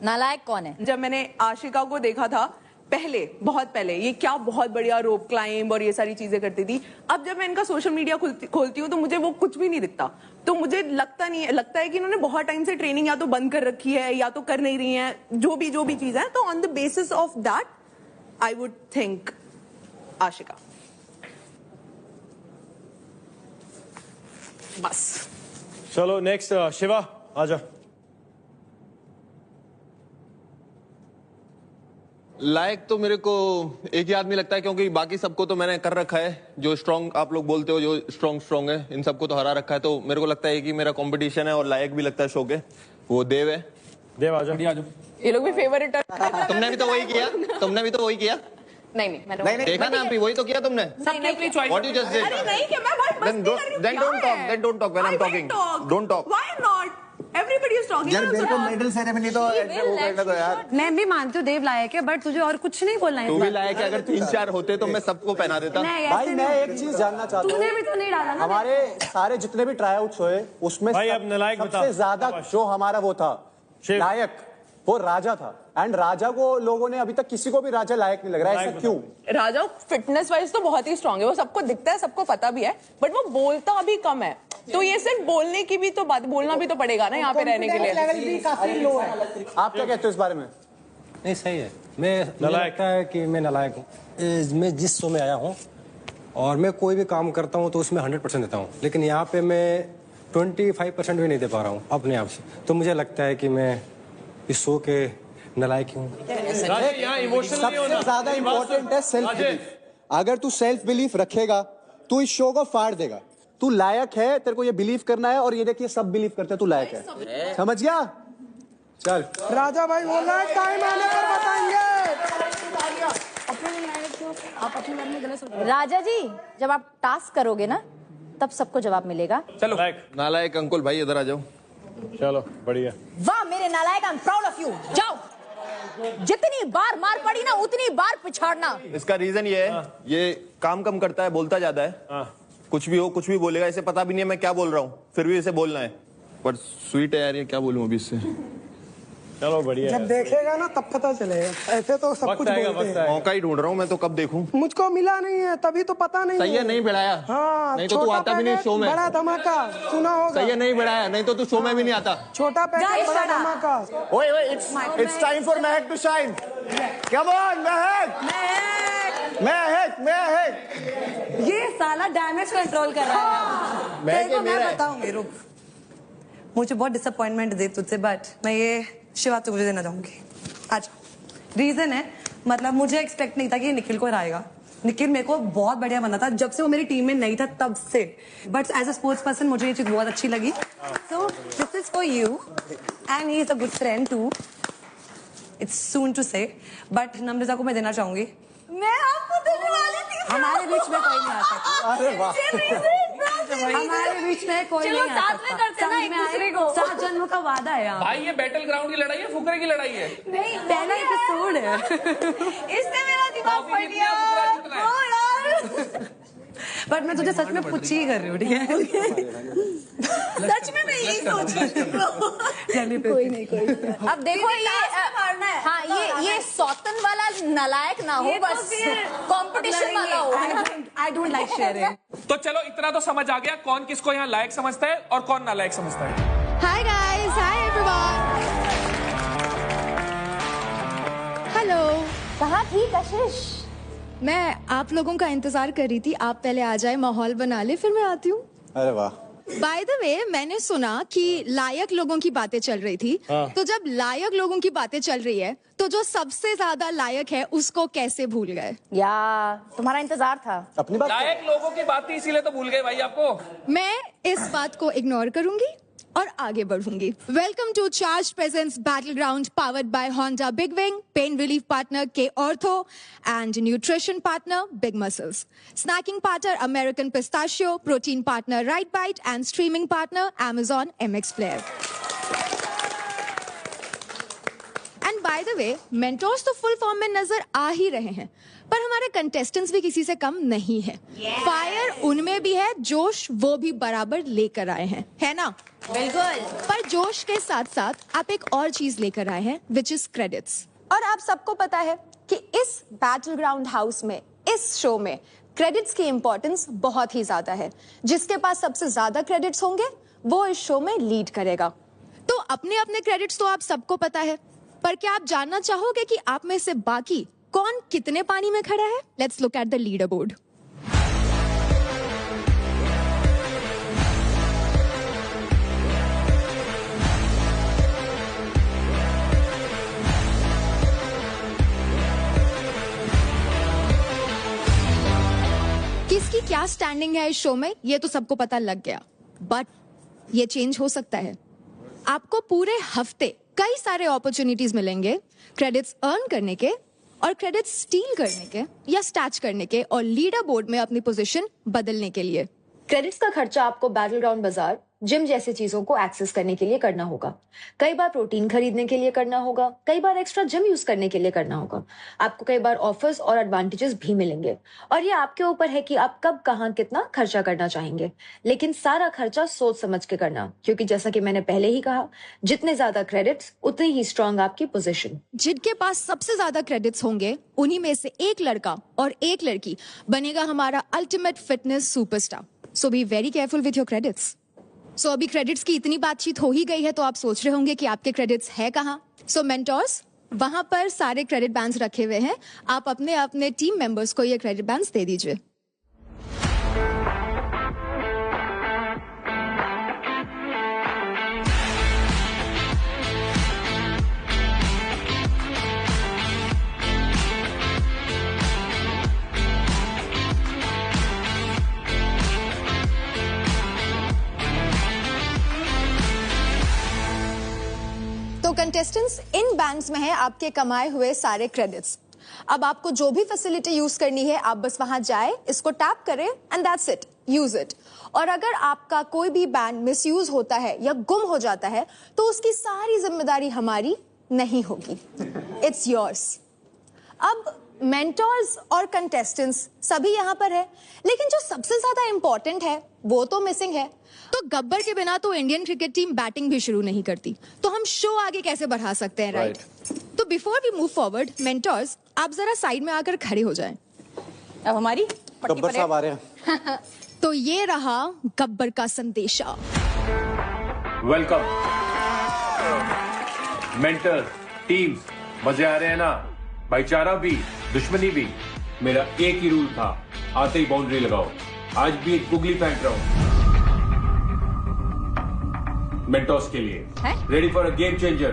नालायक कौन है? जब मैंने आशिका को देखा था पहले, बहुत पहले, ये क्या बहुत बढ़िया रोप क्लाइंब और ये सारी चीजें करती थी। अब जब मैं इनका सोशल मीडिया खोलती हूँ तो मुझे वो कुछ भी नहीं दिखता। तो मुझे लगता है कि इन्होंने बहुत टाइम से ट्रेनिंग या तो बंद कर रखी है या तो कर नहीं रही है, जो भी चीज है। तो on the basis of that I would think Ashika. बस चलो नेक्स्ट शिवा आजा। लायक तो मेरे को एक ही आदमी लगता है, क्योंकि बाकी सबको तो मैंने कर रखा है। जो स्ट्रॉन्ग आप लोग बोलते हो, जो स्ट्रॉन्ग है, इन सबको तो हरा रखा है। तो मेरे को लगता है कि मेरा कंपटीशन है और लायक भी लगता है शो के, वो देव है। देव आजा। ये लोग भी फेवरेट। तुमने भी तो वही किया। नहीं देखा ना, अभी वही तो किया तुमने। सबने अपनी choice. What you just did? अरे नहीं कि मैं भाई Then don't talk when I'm talking. Don't talk. Why not? Everybody is talking. यार मेरे को मेडल सेरेमनी तो करना तो यार। मैं भी मानती हूँ देव लायक है, बट तुझे और कुछ नहीं बोलना है। तू भी लायक है। अगर 3-4 होते तो मैं सबको पहना देता। भाई मैं एक चीज जानना चाहता हूँ, तूने भी तो नहीं डाला ना। हमारे सारे जितने भी ट्राई आउट्स हुए उसमें भाई अब नालायक बता। सबसे ज्यादा जो हमारा वो था लायक, वो राजा था। एंड राजा को लोगों ने अभी तक किसी को भी राजा लायक नहीं लग रहा है। ऐसा क्यों? राजा फिटनेस वाइज तो बहुत ही स्ट्रांग है, वो सबको दिखता है, सबको पता भी है, बट वो बोलता अभी कम है। तो ये सिर्फ बोलने की भी तो बात, बोलना भी तो पड़ेगा ना यहाँ पे रहने के लिए। लेवल भी काफी लो है। आप क्या कहते हो इस बारे में? नहीं सही है। मुझे लगता है कि मैं नालायक हूँ। मैं जिस शो में आया हूँ और मैं कोई भी काम करता हूँ तो उसमें 100% देता हूँ, लेकिन यहाँ पे मैं 25% भी नहीं दे पा रहा हूँ अपने आप से। तो मुझे लगता है कि मैं इस शो के नालायक हूँ। सबसे ज्यादा इम्पोर्टेंट है सेल्फ बिलीफ। अगर तू सेल्फ बिलीफ रखेगा तू इस शो को फाड़ देगा। तू लायक है, तेरे को ये बिलीव करना है, और ये देखिए सब बिलीव करते हैं तू लायक है। समझ गया? चल राजा भाई बोल रहा है टाइम आने पर बताएंगे। आप अपने बारे में गलत सोच रहे हैं। राजा जी, जब आप टास्क करोगे ना तब सबको जवाब मिलेगा। चलो नालायक अंकुल भाई इधर आ जाओ। चलो बढ़िया। वाह मेरे नालायक, I am proud of you. जाओ, जितनी बार मार पड़ी ना उतनी बार पिछाड़ना। इसका रीजन ये है, ये काम कम करता है, बोलता ज्यादा है। कुछ भी हो, कुछ भी बोलेगा, इसे पता भी नहीं है मैं क्या बोल रहा हूँ, फिर भी इसे बोलना है। पर स्वीट है यार, ये क्या बोलूं अभी इससे। चलो बढ़िया। जब देखेगा ना तब पता चलेगा। ऐसे तो सब कुछ बोलते हैं। मौका ही ढूंढ रहा हूँ मैं तो, कब देखूं। मुझको मिला नहीं है तभी तो पता नहीं सही है, नहीं बढ़ाया। हाँ, नहीं तो तू आता भी नहीं शो में। बड़ा धमाका सुना होगा। सही है, नहीं बढ़ाया, नहीं तो तू शो में भी नहीं आता। छोटा पैकेट बड़ा धमाका। ओए ओए, it's time for Mahak to shine. Come on महक, महक। ये साला डैमेज कंट्रोल कर रहा है। मैं बताऊंगी, रुक। मुझे बहुत डिसअपॉइंटमेंट दे तुझसे, बट मैं ये शिवा तुझे देना चाहूंगी। अच्छा, रीजन है, मतलब मुझे एक्सपेक्ट नहीं था कि निखिल को हराएगा। निखिल मेरे को बहुत बढ़िया बना था जब से वो मेरी टीम में नहीं था तब से, but as a sports person मुझे ये चीज बहुत अच्छी लगी। So this is for you and he is a good friend too. It's soon to say, but Namrata को मैं देना चाहूंगी। मैं आपको देने वाली थी। हमारे बीच में कोई नहीं आ सकता। अरे वाह, हमारे बीच में कोई नहीं आ सकता। करते ना एक दूसरे को। 7 जन्मों का वादा है यार। भाई ये बैटल ग्राउंड की लड़ाई है, फुकरे की लड़ाई है। नहीं, पहला एपिसोड है। इसने मेरा दिमाग फाड़ दिया। बट मैं तुझे सच में पूछी ही कर रही हूँ, ठीक है? सच में मैं यही सोच रही हूँ। कोई नहीं। अब देखो ये मारना है। हाँ, ये सौतन वाला नालायक ना हो, बस कंपटीशन वाला हो। I don't like sharing. तो चलो इतना तो समझ आ गया कौन किसको यहाँ लायक समझता है और कौन नालायक समझता है। Hi guys, hi everyone. Hello. कहाँ थी कशिश? मैं आप लोगों का इंतजार कर रही थी, आप पहले आ जाए, माहौल बना ले, फिर मैं आती हूँ। अरे वाह। बाय द वे, मैंने सुना कि लायक लोगों की बातें चल रही थी। तो जब लायक लोगों की बातें चल रही है तो जो सबसे ज्यादा लायक है उसको कैसे भूल गए? या तुम्हारा इंतजार था। अपनी बात लायक लोगों की बात थी इसीलिए तो भूल गए भाई आपको। मैं इस बात को इग्नोर करूंगी और आगे बढ़ूंगी। Welcome to charge presents battleground, powered by Honda big wing, pain relief partner के ortho and nutrition partner big muscles, snacking partner American pistachio, protein partner right bite and streaming partner Amazon MX player. And by the way, mentors तो full form में नजर आ ही रहे हैं, पर हमारे contestants भी किसी से कम नहीं है। फायर उनमें भी है, जोश वो भी बराबर लेकर आए हैं, है ना? बिल्कुल। पर जोश के साथ साथ आप एक और चीज लेकर आए हैं, विच इज क्रेडिट्स। और आप सबको पता है कि इस बैटल ग्राउंड हाउस में, इस शो में क्रेडिट्स की इंपॉर्टेंस बहुत ही ज्यादा है। जिसके पास सबसे ज्यादा क्रेडिट्स होंगे वो इस शो में लीड करेगा। तो अपने अपने क्रेडिट्स तो आप सबको पता है, पर क्या आप जानना चाहोगे कि आप में से बाकी कौन कितने पानी में खड़ा है? Let's look at the leader board. किसकी क्या स्टैंडिंग है इस शो में ये तो सबको पता लग गया, बट ये चेंज हो सकता है। आपको पूरे हफ्ते कई सारे अपॉर्चुनिटीज मिलेंगे क्रेडिट्स अर्न करने के और क्रेडिट्स स्टील करने के या स्टैच करने के और लीडर बोर्ड में अपनी पोजीशन बदलने के लिए। क्रेडिट्स का खर्चा आपको बैटल ग्राउंड बाजार, जिम जैसी चीजों को एक्सेस करने के लिए करना होगा। कई बार प्रोटीन खरीदने के लिए करना होगा, कई बार एक्स्ट्रा जिम यूज करने के लिए करना होगा। आपको कई बार ऑफर्स और एडवांटेजेस भी मिलेंगे और ये आपके ऊपर है कि आप कब कहाँ कितना खर्चा करना चाहेंगे। लेकिन सारा खर्चा सोच समझ के करना, क्योंकि जैसा कि मैंने पहले ही कहा, जितने ज्यादा क्रेडिट्स उतनी ही स्ट्रांग आपकी पोजीशन। जिनके पास सबसे ज्यादा क्रेडिट्स होंगे उन्हीं में से एक लड़का और एक लड़की बनेगा हमारा ultimate fitness superstar. So be very careful with your credits. So अभी क्रेडिट्स की इतनी बातचीत हो ही गई है तो आप सोच रहे होंगे कि आपके क्रेडिट्स है कहाँ। सो मेंटोर्स, वहां पर सारे क्रेडिट बैंड्स रखे हुए हैं, आप अपने अपने टीम मेंबर्स को ये क्रेडिट बैंड्स दे दीजिए। तो कंटेस्टेंट्स, इन बैंड्स में है आपके कमाए हुए सारे क्रेडिट्स। अब आपको जो भी फैसिलिटी यूज करनी है, आप बस वहां जाए, इसको टैप करें and that's it, use it. और अगर आपका कोई भी बैंड मिसयूज होता है या गुम हो जाता है तो उसकी सारी जिम्मेदारी हमारी नहीं होगी, इट्स योर्स। अब मेंटर्स और कंटेस्टेंट्स सभी यहाँ पर है, लेकिन जो सबसे ज्यादा इंपॉर्टेंट है वो तो मिसिंग है। तो गब्बर के बिना तो इंडियन क्रिकेट टीम बैटिंग भी शुरू नहीं करती, तो हम शो आगे कैसे बढ़ा सकते हैं, राइट? तो before we move forward, mentors आप जरा साइड में आकर खड़े हो जाएं। अब हमारी गब्बर साहब आ रहे हैं। तो ये रहा गब्बर का संदेशा। वेलकम मेंटर टीम्स, मजे आ रहे हैं ना? भाईचारा भी, दुश्मनी भी। मेरा एक ही रूल था, आते ही बाउंड्री लगाओ। आज भी एक गुगली फेंक रहा हूं मेंटोस के लिए। Ready for a game changer.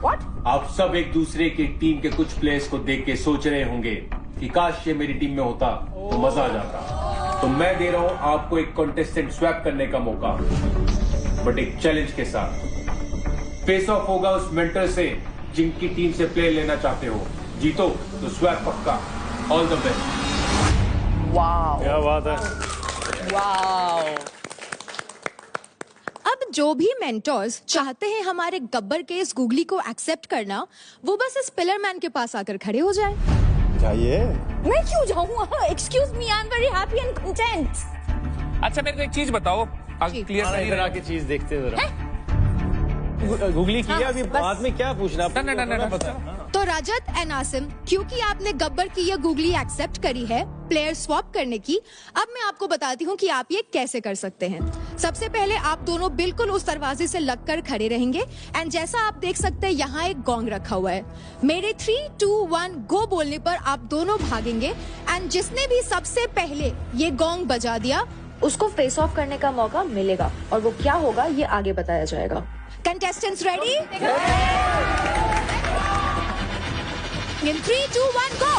What? आप सब एक दूसरे की टीम के कुछ प्लेयर्स को देख के सोच रहे होंगे कि काश ये मेरी टीम में होता तो मजा आ जाता। तो मैं दे रहा हूं आपको एक कॉन्टेस्टेंट स्वैप करने का मौका, बट एक चैलेंज के साथ। फेस ऑफ होगा उस मेंटर से जिनकी टीम से प्लेयर लेना चाहते हो। जीतो तो स्वैप पक्का। All the best. वाओ, क्या बात है। वाओ। अब जो भी मेंटर्स चाहते हैं हमारे गब्बर के इस गूगली को एक्सेप्ट करना, वो बस इस पिलर मैन के पास आकर खड़े हो जाए। जाइए। मैं क्यों जाऊँ? Excuse me, I am very happy and content. अच्छा मेरे को एक चीज बताओ, क्लियर इधर आके चीज देखते हैं जरा। गूगली किया अभी, बाद में क्या पूछना? तो रजत एंड आसिम, क्योंकि आपने गब्बर की ये गूगली एक्सेप्ट करी है प्लेयर स्वैप करने की, अब मैं आपको बताती हूँ कि आप ये कैसे कर सकते हैं। सबसे पहले आप दोनों बिल्कुल उस दरवाजे से लगकर खड़े रहेंगे एंड जैसा आप देख सकते हैं यहाँ एक गोंग रखा हुआ है। मेरे 3, 2, 1 गो बोलने पर आप दोनों भागेंगे एंड जिसने भी सबसे पहले ये गोंग बजा दिया उसको फेस ऑफ करने का मौका मिलेगा, और वो क्या होगा ये आगे बताया जाएगा। Contestants ready? In 3, 2, 1 go!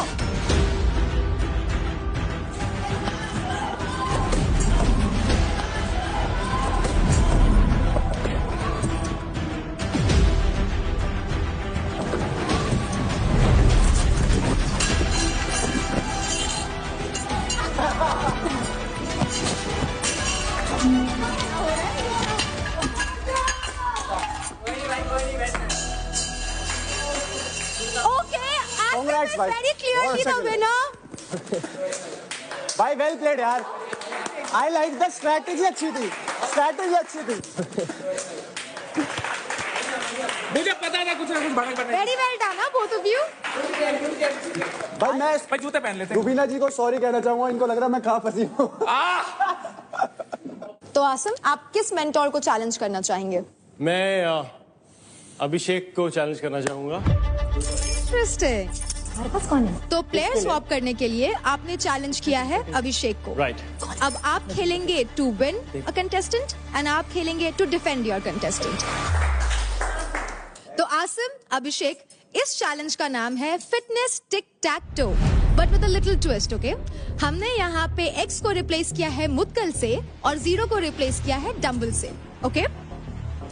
Congrats, भाई। Very clearly the winner. भाई वेल प्लेड यार। आई लाइक द स्ट्रैटेजी, अच्छी थी, स्ट्रैटेजी अच्छी थी। मुझे पता था कुछ ना कुछ भड़क बने। Very well done, both of you. भाई मैं जूते पहन लेते हैं। रुबीना जी को सॉरी कहना चाहूंगा, इनको लग रहा है मैं कहाँ फंसी हूँ। तो आसिम, आप किस मेंटोर को चैलेंज करना चाहेंगे? मैं अभिषेक को चैलेंज करना चाहूंगा। इंटरेस्टिंग। कौन है? तो प्लेयर स्वैप करने के लिए आपने चैलेंज किया है अभिषेक को। राइट। अब आप खेलेंगे to win a contestant and आप खेलेंगे टू डिफेंड योर कंटेस्टेंट। तो आसिम, अभिषेक, इस चैलेंज का नाम है fitness tick tech to, but with a little twist, okay? हमने यहाँ पे एक्स को रिप्लेस किया है मुद्गल से और 0 को रिप्लेस किया है डंबल से, ओके?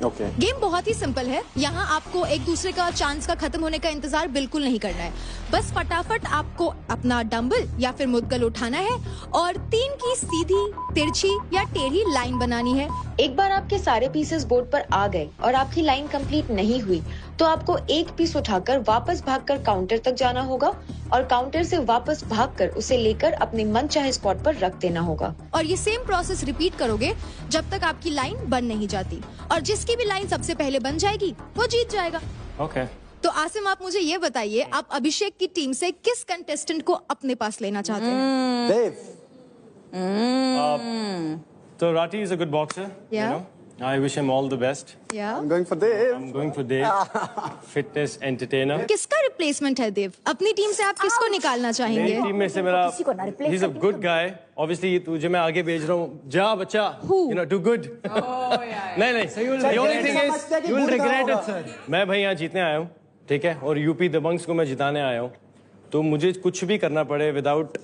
ओके। गेम बहुत ही सिंपल है। यहाँ आपको एक दूसरे का चांस का खत्म होने का इंतजार बिल्कुल नहीं करना है। बस फटाफट आपको अपना डंबल या फिर मुद्गल उठाना है और 3 की सीधी, तिरछी या टेढ़ी लाइन बनानी है। एक बार आपके सारे पीसेस बोर्ड पर आ गए और आपकी लाइन कंप्लीट नहीं हुई तो आपको एक पीस उठाकर वापस भागकर काउंटर तक जाना होगा और काउंटर से वापस भागकर उसे लेकर अपने मनचाहे स्पॉट पर रख देना होगा। और ये सेम प्रोसेस रिपीट करोगे जब तक आपकी लाइन बन नहीं जाती, और जिसकी भी लाइन सबसे पहले बन जाएगी वो जीत जाएगा। ओके। तो आसिम, आप मुझे ये बताइए, आप अभिषेक की टीम से किस कंटेस्टेंट को अपने पास लेना चाहते हैं? देव। So Rati is a good boxer, you Yeah. know. I wish him all the best. Yeah. I'm going for Dev. I'm going for Dev. Fitness entertainer. किसका रिप्लेसमेंट है देव? अपनी टीम से आप किसको निकालना चाहेंगे? मेरी टीम में से मेरा he's a good guy. Obviously तुझे मैं आगे भेज रहा हूँ. जा बच्चा. You know, do good. नहीं. The only thing is you will regret it, sir. मैं भाई यहाँ जीतने आया हूँ, ठीक है? और यूपी दबंग्स को मैं जिताने आया हूँ. तो मुझे कुछ भी करना पड़े without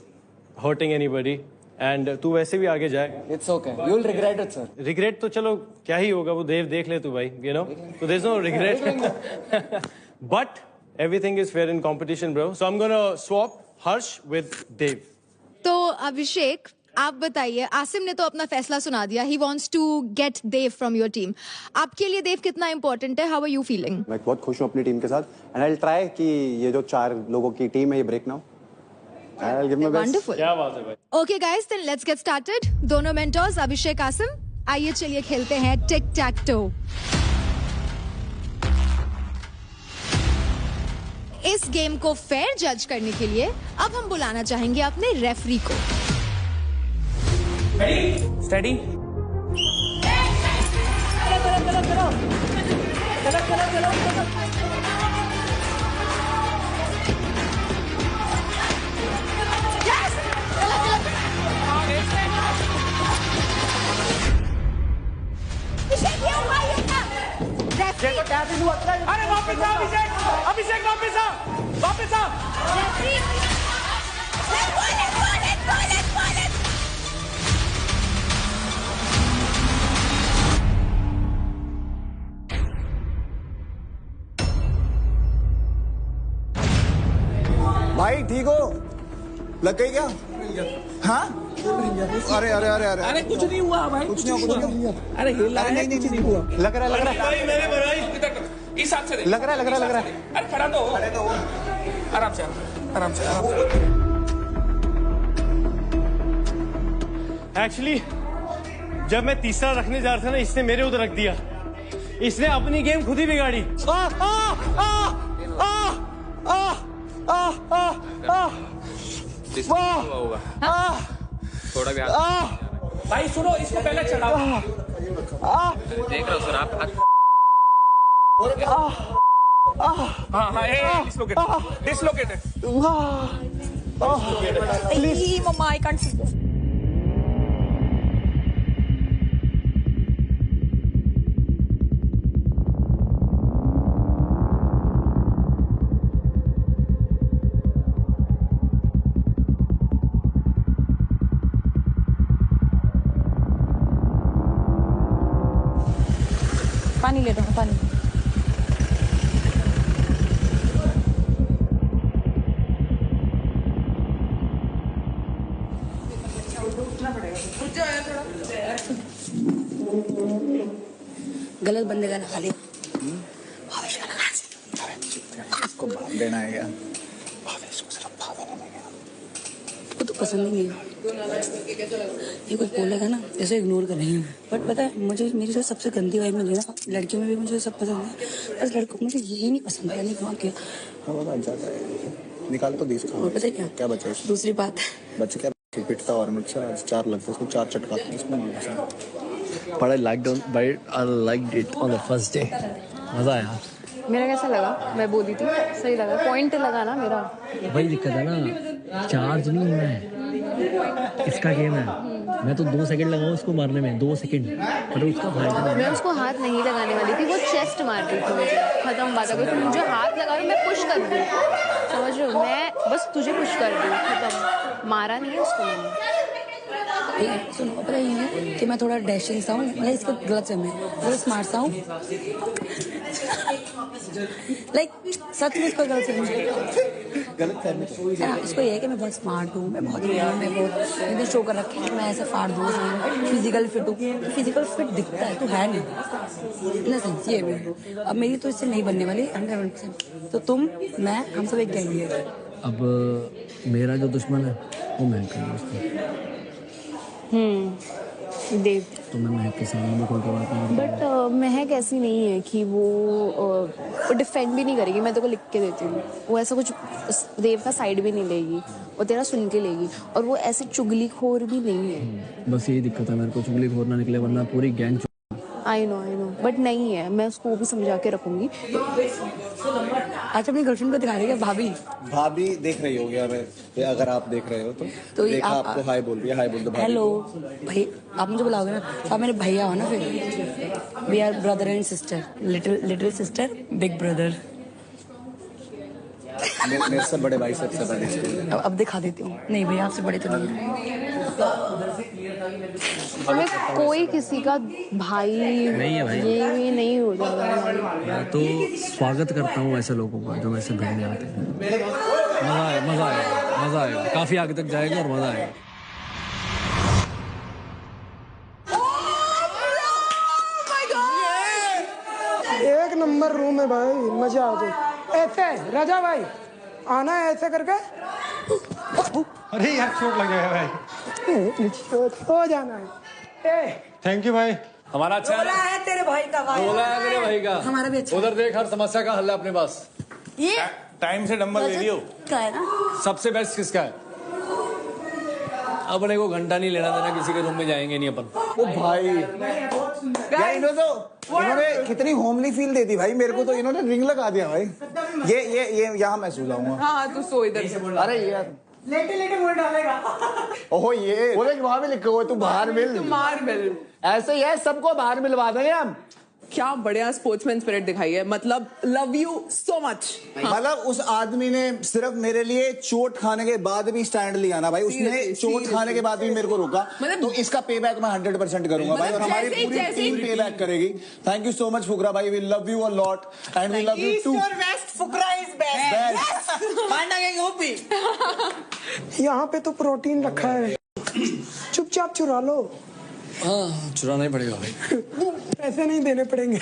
hurting anybody. एंड तू वैसे भी आगे जाए. It's okay. You'll regret it, sir. Regret तो चलो क्या ही होगा, वो देव देख ले तू भाई, you know. So there's no regret. But everything is fair in competition, bro. So I'm gonna swap Harsh with Dev. तो अभिषेक आप बताइए, आसिम ने तो अपना फैसला सुना दिया. He wants to get Dev from your team. आपके लिए देव कितना important है? How are you feeling? मैं बहुत खुश हूँ अपनी टीम के साथ. And I'll try कि ये जो 4 लोगों की टीम है ये ब्रेक ना हो. I'll give my best. Wonderful. क्या बात है भाई. Okay guys, then let's get started. दोनों mentors अभिषेक आसिम, आइए चलिए खेलते हैं टिक टैक टो. इस गेम को फेयर जज करने के लिए अब हम बुलाना चाहेंगे अपने रेफरी को. स्टडी. अरे वापस आ अभिषेक वापस आ. भाई ठीक हो? लग गई क्या? हाँ? अरे कुछ नहीं हुआ भाई. कुछ नहीं हुआ. अरे नहीं हुआ. लग रहा है. इस हाथ से लग रहा है. अरे खड़ा तो हो. आराम से. एक्चुअली जब मैं तीसरा रखने जा रहा था ना, इसने मेरे उधर रख दिया. इसने अपनी गेम खुद ही बिगाड़ी. थोड़ा भी भाई सुनो, इसको पहले चढ़ाओ. देख रहा सर आप. Dislocated. Please, Mama, I can't see this. पानी ले रहा हूँ, पानी. गलत बंदे का लगा लिया. भावेश का लगा. इसको बाप देना है क्या? भावेश को सिर्फ भावे नहीं गया. उसको तो पसंद ही नहीं है. ये कुछ बोलेगा ना, जैसे इग्नोर कर रही हूँ. बट पता है मुझे, मेरी जो सबसे गंदी वाइब मिली ना, लड़कियों में भी मुझे सब पसंद है, बस लड़कों मुझे यही नहीं पसंद है. नहीं क्या हवा जाता है. निकाल तो दी इसको. पता है क्या बचा? दूसरी बात बच्चे क्या पिटता और मुझसे 4 लगता है, उसको 4 चटकाते हैं. इसमें But I liked it on the first day. मजा आया. मेरा कैसा लगा? मैं बोली थी सही लगा. पॉइंट लगा ना मेरा. वही दिक्कत है ना, चार्ज नहीं होना है. इसका गेम है. मैं तो 2 सेकंड लगाऊं उसको मारने में, 2 सेकंड. पर उसका फायदा नहीं. मैं उसको हाथ नहीं लगाने वाली थी, वो चेस्ट मार रही थी मुझे. खत्म बात. अगर तुम मुझे हाथ लगा रहे हो, मैं पुश कर दूँ. समझ रहे हो? मैं बस तुझे पुश कर दूँ. खत्म. मारा नहीं है उसको मैंने. सुनो, पता ये है कि मैं थोड़ा डैशिंग सा हूँ. मतलब इसको गलत से मैं थोड़ा स्मार्ट सा हूँ. लाइक सच में इसको गलत फहमी. इसको ये है कि मैं बहुत स्मार्ट हूँ, मैं बहुत मैंने शो कर रखा है. मैं ऐसे फाड़ दूँ, फिजिकल फिट हूँ. फिजिकल फिट दिखता है, तो है नहीं ना सेंस. ये भी अब मेरी तो इससे नहीं बनने वाली 100%. तो तुम, मैं, हम सब एक गैंग है. अब मेरा जो दुश्मन है वो मैं करूँ उसको. देव. तो मैं महक के सामने भी कोई बात नहीं. बट महक ऐसी नहीं है कि वो डिफेंड भी नहीं करेगी. मैं तेरे को लिख के देती हूँ, वो ऐसा कुछ देव का साइड भी नहीं लेगी. वो तेरा सुन के लेगी. और वो ऐसे चुगली खोर भी नहीं है. बस यही दिक्कत है मेरे को, चुगली खोर ना निकले, वरना पूरी गैंग आई नो बट नहीं है, मैं उसको वो भी समझा के रखूंगी। आज अपनी गर्लफ्रेंड को दिखा रही है भाभी। भाभी देख रही होगी अगर आप देख रहे हो तो ये देखा आपको हाय बोल रही है, हाय बोल दो भाभी। हेलो भाई, आप मुझे बुलाओगे ना तो आप मेरे भैया हो ना, फिर we are brother and sister, little sister big brother. मेरे से बड़े भाई सबसे बड़े। अब दिखा देती हूँ। नहीं भैया आपसे बड़े तो नहीं। हमें कोई किसी का भाई नहीं है भाई। ये नहीं हो जाएगा। मैं तो स्वागत करता हूँ ऐसे लोगों का जो ऐसे भिड़ने आते हैं। मजा आएगा, काफी आगे तक जाएगा और मजा आएगा। एक नंबर रूम है भाई, मजा आ जाए। ऐसे राजा भाई आना है ऐसे करके। अरे यार चोट लग जाएगा भाई। हो जाना है। थैंक यू भाई। हमारा अच्छा बोला है तेरे भाई का भाई। बोला है मेरे भाई का। हमारा भी अच्छा। उधर देख, हर समस्या का हल है अपने पास। ये टाइम से डंबल ले लियो। का है ना? सबसे बेस्ट किसका है? अपने को घंटा नहीं लेना देना, किसी के रूम में जाएंगे नहीं अपन। ओ भाई यार इन्होंने कितनी होमली फील दे दी भाई मेरे को, तो इन्होंने रिंग लगा दिया भाई। ये यहाँ मैं सो जाऊंगा। हाँ तू सो इधर से। अरे यार लेटे बोल डालेगा। ओहो ये बोले वहां भी लिखा हुआ है तू बाहर मिल। मार मिल। ऐसे ही है, सबको बाहर मिलवा देंगे हम। क्या बढ़िया स्पोर्ट्समैन स्पिरिट दिखाई है, मतलब लव यू सो मच। मतलब उस आदमी ने सिर्फ मेरे लिए चोट खाने के बाद भी स्टैंड लिया ना भाई, उसने चोट खाने के बाद भी मेरे को रोका। तो इसका पे बैक मैं 100% करूंगा भाई, और हमारी पूरी टीम पे बैक करेगी। Thank you so much Fukra भाई, we love you a lot and we love you too. West Fukra is best. Panda gang OP. यहाँ पे तो प्रोटीन रखा है, चुपचाप चुरा लो। हाँ चुराना ही पड़ेगा भाई। पैसे नहीं देने पड़ेंगे।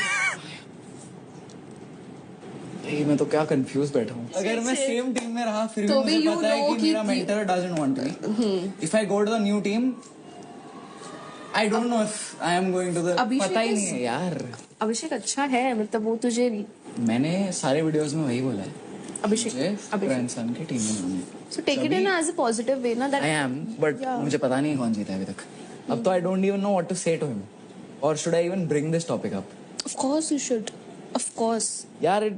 मैं तो क्या कंफ्यूज बैठा हूँ। अगर मैं सेम टीम में रहा फिर भी मुझे पता है कि मेरा mentor doesn't want me. If I go to the new team I don't know if I am going to the, पता ही नहीं है यार। अभिषेक अच्छा है, मतलब वो तुझे मैंने सारे वीडियोस में वही बोला है। अभिषेक इंसान की टीम में so take it in as a positive way ना, दैट आई एम, बट मुझे पता नहीं कौन जीता है अभी तक। अब तो I don't even know what to say to him, और should I even bring this topic up? Of course you should, of course. यार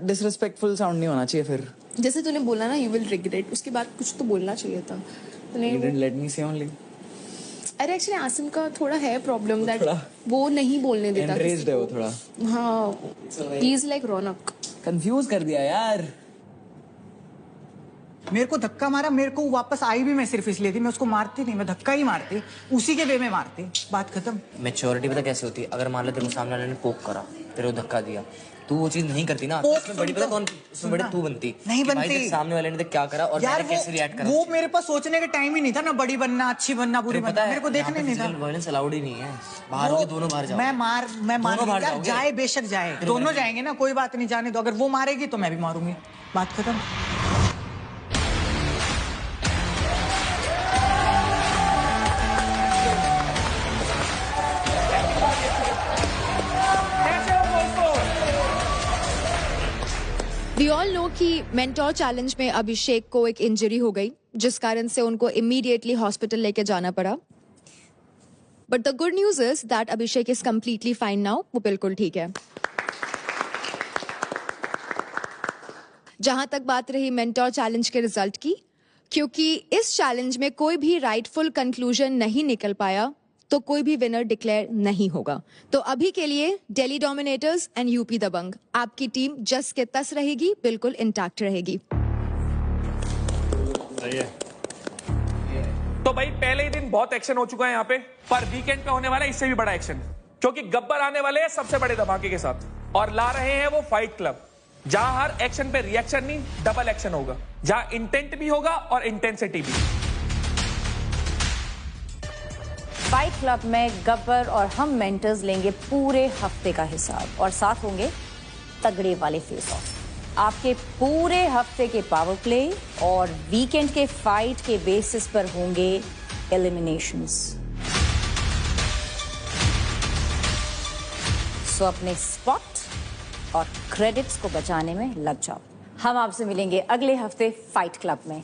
डिसरिस्पेक्टफुल साउंड नहीं होना चाहिए फिर। जैसे तूने बोला ना यू विल रिग्रेट, उसके बाद कुछ तो बोलना चाहिए था तूने। You didn't let me say only. अरे एक्चुअली आसिम का थोड़ा है प्रॉब्लम दैट वो नहीं बोलने देता। Enraged है वो थोड़ा। हाँ, he is like Raunak. Confuse कर दिया यार। मेरे को धक्का मारा, मेरे को वापस आई भी मैं सिर्फ इसलिए थी, मैं उसको मारती नहीं, मैं धक्का ही मारती, उसी के वे में मारती, बात खत्म। मैच्योरिटी पता कैसे होती है? अगर मान लो तेरे को सामने वाले ने पोक करा, तेरे को धक्का दिया, तू वो चीज नहीं करती ना, उसमें बड़ी पता कौन, उसमें बड़ी तू बनती। नहीं बनती। भाई सामने वाले ने क्या करा और मैंने कैसे रिएक्ट करा। वो मेरे पास सोचने का टाइम ही नहीं था ना, बड़ी बनना, अच्छी बनना, बुरी बनना, मेरे को देखने नहीं था। वायलेंस अलाउड ही नहीं है, बाहर होके दोनों बाहर जाओ। मैं मार यार, जाए बेशक जाए, दोनों जाएंगे ना, कोई बात नहीं, जाने दो। अगर वो मारेगी तो मैं भी मारूंगी, बात खत्म। We all know कि मेंटोर चैलेंज में अभिषेक को एक इंजरी हो गई, जिस कारण से उनको इमीडिएटली हॉस्पिटल लेके जाना पड़ा। But the good news is that Abhishek is completely fine now, वो बिल्कुल ठीक है। जहां तक बात रही मेंटोर चैलेंज के रिजल्ट की, क्योंकि इस चैलेंज में कोई भी राइटफुल कंक्लूजन नहीं निकल पाया, तो कोई भी विनर डिक्लेयर नहीं होगा। तो अभी के लिए दिल्ली डोमिनेटर्स एंड यूपी दबंग, आपकी टीम जस के तस रहेगी, बिल्कुल इंटैक्ट रहेगी। सही है। तो भाई पहले ही दिन बहुत एक्शन हो चुका है यहाँ पे, पर वीकेंड पे होने वाला है इससे भी बड़ा एक्शन, क्योंकि गब्बर आने वाले हैं सबसे बड़े धमाके के साथ, और ला रहे हैं वो फाइट क्लब, जहां हर एक्शन पे रिएक्शन नहीं डबल एक्शन होगा, जहां इंटेंट भी होगा और इंटेंसिटी भी। फाइट क्लब में गब्बर और हम मेंटर्स लेंगे पूरे हफ्ते का हिसाब, और साथ होंगे तगड़े वाले फेस ऑफ। आपके पूरे हफ्ते के पावर प्ले और वीकेंड के फाइट के बेसिस पर होंगे एलिमिनेशंस। सो अपने स्पॉट और क्रेडिट्स को बचाने में लग जाओ। हम आपसे मिलेंगे अगले हफ्ते फाइट क्लब में।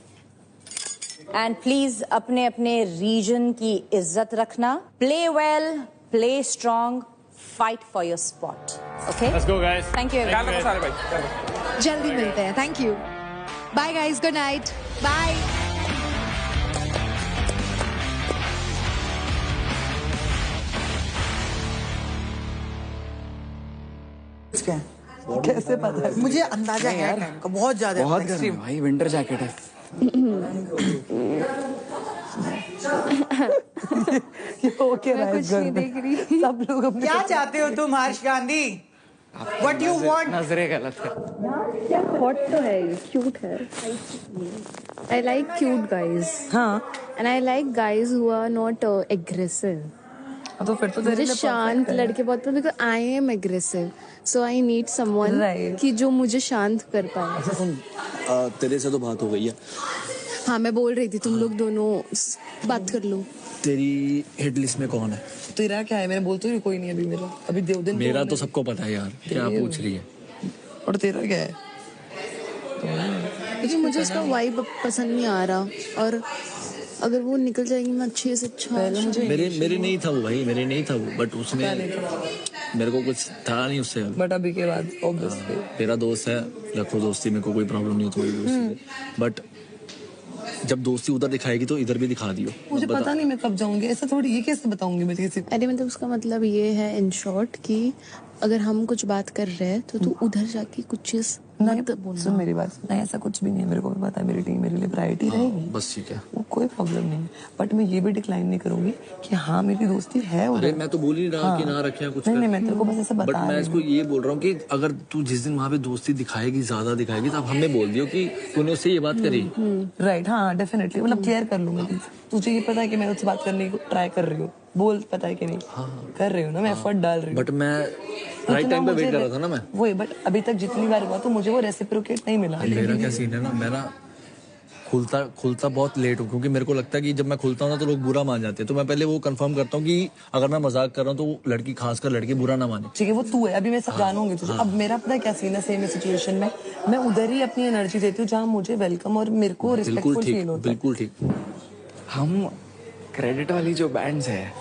एंड प्लीज अपने अपने रीजन की इज्जत रखना। Play well, play strong, fight for your spot. Okay? Let's go, guys. Thank you. ख्याल रखो सारे भाई। जल्दी मिलते हैं. Thank you. Bye guys. Good night. Bye. कैसे पता है? मुझे अंदाजा है टाइम का बहुत ज्यादा बहुत गर्म है भाई, विंटर जैकेट है। ओके मैं कुछ नहीं देख रही। सब लोग अपने क्या चाहते हो तुम हर्ष गांधी? What you want? नजरे गलत है। हॉट तो है ये, क्यूट है। I like cute guys. हाँ। And I like guys who are not aggressive. तो फिर तो मुझे शांत लड़के बहुत पसंद, because I am aggressive. So I need someone कि जो मुझे शांत कर पाए। अच्छा सुन, तेरे से तो बात हो गई है। हाँ मैं बोल रही थी तुम लोग दोनों बात कर लो। तेरी हिट लिस्ट में कौन है? तेरा क्या है? मैंने बोलती हूँ कोई नहीं अभी मेरा। अभी देवदिन मेरा तो सबको पता है यार, क्या पूछ रही है? और तेरा क्या है? क्योंकि मुझे उसका वाइब पसंद नहीं आ रहा, और अगर वो निकल जाएगी मैं अच्छे से अच्छा। मेरे नहीं था वो भाई, मेरे नहीं था वो, बट उसमें मेरे को कुछ था नहीं उससे। बट अभी के बाद ऑब्वियसली तेरा दोस्त है, रखो दोस्ती, मेरे को कोई प्रॉब्लम नहीं होती, बट जब दोस्ती उधर दिखाएगी तो इधर भी दिखा दियो। मुझे पता नहीं मैं कब जाऊंगी, ऐसा थोड़ी ये कैसे बताऊंगी मैं किसी को? अरे मतलब उसका मतलब ये है इन शॉर्ट कि अगर हम कुछ बात कर रहे हैं तो तू उधर जाके कुछ चीज मत बोलना। सुन मेरी बात, नहीं ऐसा कुछ भी नहीं है, मेरे को भी पता है मेरी टीम मेरे लिए प्रायोरिटी रहेगी, बस ठीक है, वो कोई प्रॉब्लम नहीं है। बट मैं ये भी डिक्लाइन नहीं करूंगी कि हाँ मेरी दोस्ती है उधर। मैं तो बोल ही रहा कि ना रखे कुछ। नहीं मैं तेरे को बस ऐसा बता बट मैं इसको ये बोल रहा हूँ कि अगर तू जिस दिन वहाँ पे दोस्ती दिखाएगी, ज्यादा दिखाएगी, तो अब हमने बोल दियो कि तूने उससे ये बात करी। राइट, हाँ डेफिनेटली, मतलब क्लियर कर लूंगी। तुझे ये पता है कि मैं उससे बात करने की ट्राई कर रही हूँ, बोल पता है कि नहीं? कर रही हूँ ना मैं, एफर्ट डाल रही हूँ। बट मैं राइट टाइम पे वेट कर रहा था ना मैं। वही, बट अभी तक जितनी बार हुआ तो मुझे वो रेसिप्रोकेट नहीं मिला। मेरा क्या सीन है ना, मैं ना खुलता बहुत लेट हूँ, क्योंकि मेरे को लगता है कि जब मैं खुलता हूँ ना तो लोग बुरा मान जाते हैं, तो मैं पहले वो कंफर्म करता हूँ कि अगर मैं मजाक कर रहा हूँ तो लड़की, खासकर लड़की, बुरा ना माने। ठीक है, वो तू है, अभी मैं सब जानूंगी तुझे। अब मेरा पता है क्या सीन है, सेम सिचुएशन में मैं उधर ही अपनी एनर्जी देती हूँ जहाँ मुझे वेलकम और मेरे को रिस्पेक्टफुल फील होता है। बिल्कुल ठीक। हम क्रेडिट वाली जो बैंड्स है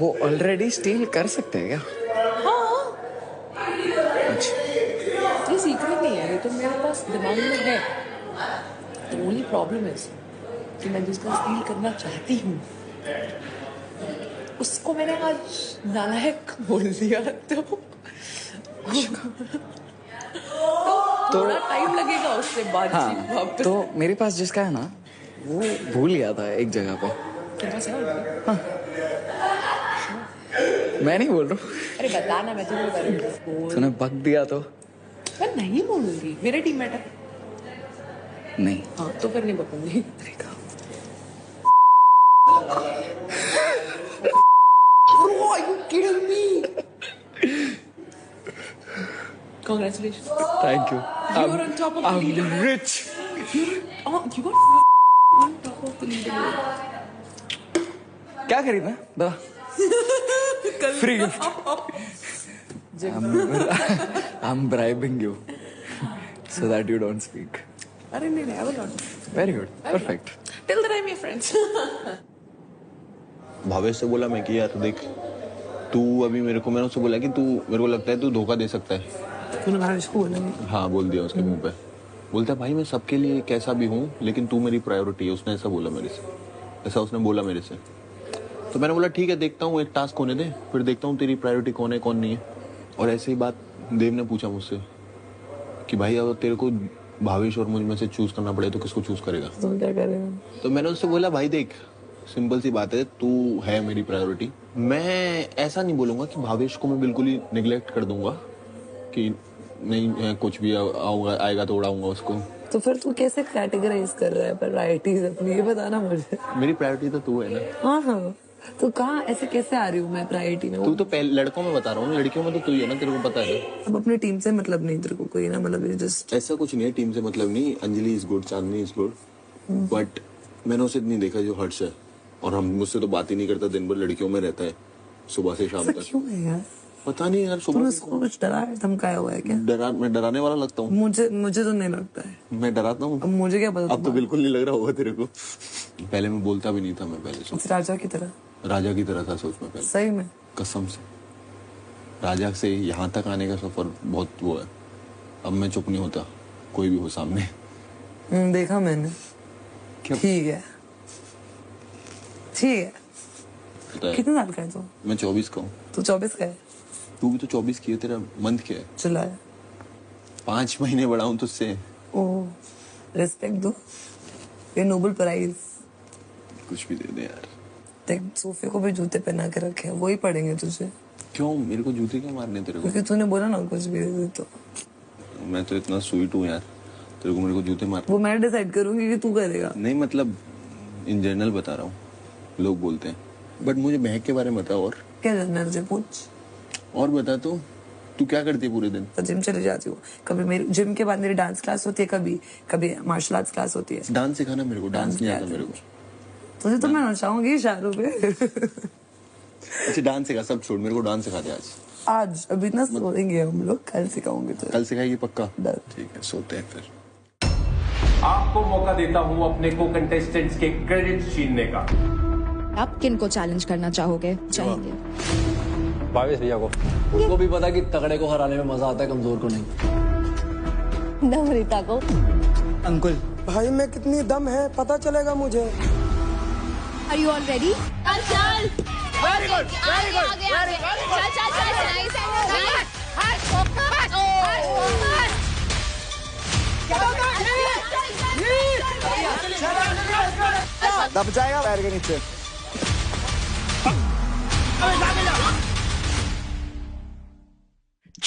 वो ऑलरेडी स्टील कर सकते हैं क्या? ये सीक्रेट नहीं है, ये तो मेरे पास दिमाग में है। The only problem is कि मैं जिसका स्टील करना चाहती हूँ उसको मैंने आज नालायक बोल दिया, तो थोड़ा टाइम लगेगा उससे बातचीत वापस। तो मेरे पास जिसका है ना वो भूल गया था एक जगह पे। तेरे पास है? हाँ। मैं नहीं बोल रहा हूँ। अरे बताना, मैं तुम्हें करूँगी। तूने बक दिया तो? मैं नहीं बोलूंगी, मेरे टीममेट है। नहीं। हाँ तो फिर नहीं बकूंगी। Bro, are you kidding me? Congratulations. Thank you. You're on top of the leaderboard. I'm rich. You got on top of the leaderboard. क्या खरीदना बता? Free gift. I'm bribing you so that you don't speak. अरे नहीं, I will not. Very good. Perfect. Till the time we're friends. Bhavesh से बोला मैं कि यार देख, तू अभी मेरे को, मैंने उससे बोला कि तू, मेरे को लगता है तू धोखा दे सकता है। तूने भावेश को बोला? हाँ बोल दिया उसके मुंह पे। बोलता है भाई मैं सबके लिए कैसा भी हूँ लेकिन तू मेरी प्रायोरिटी है, उसने ऐसा बोला मेरे से, ऐसा उसने बोला मेरे से। तो मैंने बोला ठीक है, देखता हूँ, एक टास्क होने दे, फिर देखता हूँ तेरी प्रायोरिटी कौन है कौन नहीं है। और ऐसे ही बात देव ने पूछा मुझसे कि भाई अगर तेरे को भावेश और मुझ में से चूज करना पड़े तो किसको चूज करेगा? तो क्या करेगा? तो मैंने उससे बोला भाई देख, सिंपल सी बात है, तू है मेरी प्रायोरिटी। मैं ऐसा नहीं बोलूंगा कि भावेश को मैं बिल्कुल ही निगलेक्ट कर दूंगा कि नहीं कुछ भी आएगा तो उड़ाऊंगा उसको। तो फिर तू कैसे कैटेगराइज कर रहा है प्रायोरिटीज अपनी, ये बताना मुझे। मेरी प्रायोरिटी तो तू है ना। हाँ हाँ, तो कहाँ ऐसे कैसे आ रही हूँ मैं प्रायोरिटी में? तू तो पहले लड़कों में बता रहा हूँ, लड़कियों में तो तू ही है ना, तेरे को पता है। अब अपनी टीम से मतलब नहीं तेरे को कोई ना, मतलब जस्ट ऐसा कुछ नहीं है, टीम से मतलब नहीं। Anjali is good, Chandni is good, but मैंने उसे नहीं देखा जो हर्ष है, और हम मुझसे तो बात ही नहीं करता, दिन भर लड़कियों में रहता है सुबह से शाम तक। क्यों है यार? पता नहीं यार, सुबह कुछ डराया धमकाया हुआ है क्या? मैं डराने वाला लगता हूँ? मुझे तो नहीं लगता है। मैं डराता हूँ? अब मुझे क्या पता। अब तो बिल्कुल नहीं लग रहा होगा तेरे को। पहले मैं बोलता भी नहीं था, मैं पहले से राजा की तरह। राजा की तरह था सोच में पहले। सही में कसम से राजा से यहाँ तक आने का सफर बहुत वो है। अब मैं चुप नहीं होता, कोई भी हो सामने। देखा मैंने। ठीक है ठीक है। कितने साल का है तू? मैं 24 का हूँ। तू 24 का है? तू भी तो 24 की है, तेरा मंथ क्या है? जुलाई। 5 महीने बड़ा हूँ तुझसे। ओह रिस्पेक्ट दो, ये नोबेल प्राइज। कुछ भी दे दे यार। देख सोफे को भी जूते पहना के रखे हैं, वही पड़ेंगे तुझे। क्यों मेरे को जूते क्यों मारने तेरे को? क्योंकि तूने बोला ना कुछ भी दे दे तो। मैं तो इतना स्वीट हूँ यार, तेरे को मेरे को जूते मार। वो मैं डिसाइड करूंगी कि तू करेगा। नहीं मतलब इन जनरल बता रहा हूँ, लोग बोलते हैं। बट मुझे महक के बारे में बता। और क्या जनरल से पूछ। और बता तू क्या करती है पूरे दिन? तो जिम चले जाती हूँ, कभी मेरी जिम के बाद मेरी डांस क्लास होती है, कभी मार्शल आर्ट्स क्लास होती है। डांस सिखाना मेरे को, डांस नहीं आता मेरे को। तुझे तो मैं नचाऊंगी शाहरुख पे। अच्छा डांस सिखा, सब छोड़, मेरे को डांस सिखा दे आज अभी ना सोएंगे हम लोग, कल सिखाऊंगे तुझे। कल सिखाएगी पक्का? ठीक है सोते हैं फिर। आपको मौका देता हूं अपने को कंटेस्टेंट्स के क्रेडिट छीनने का। आप किन को चैलेंज करना चाहेंगे? भावेश भैया को। उसको भी पता कि तगड़े को हराने में मजा आता है, कमजोर को नहीं। नम्रता को। अंकुल भाई में कितनी दम है पता चलेगा मुझे। Are you all ready? चल very good very good very good. चल दब जाएगा पैर के नीचे।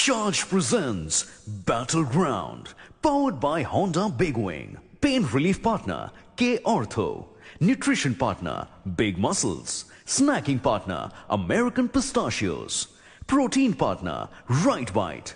Charge presents Battleground, powered by Honda Big Wing. Pain relief partner K Ortho. Nutrition partner Big Muscles. Snacking partner American Pistachios. Protein partner Right Bite.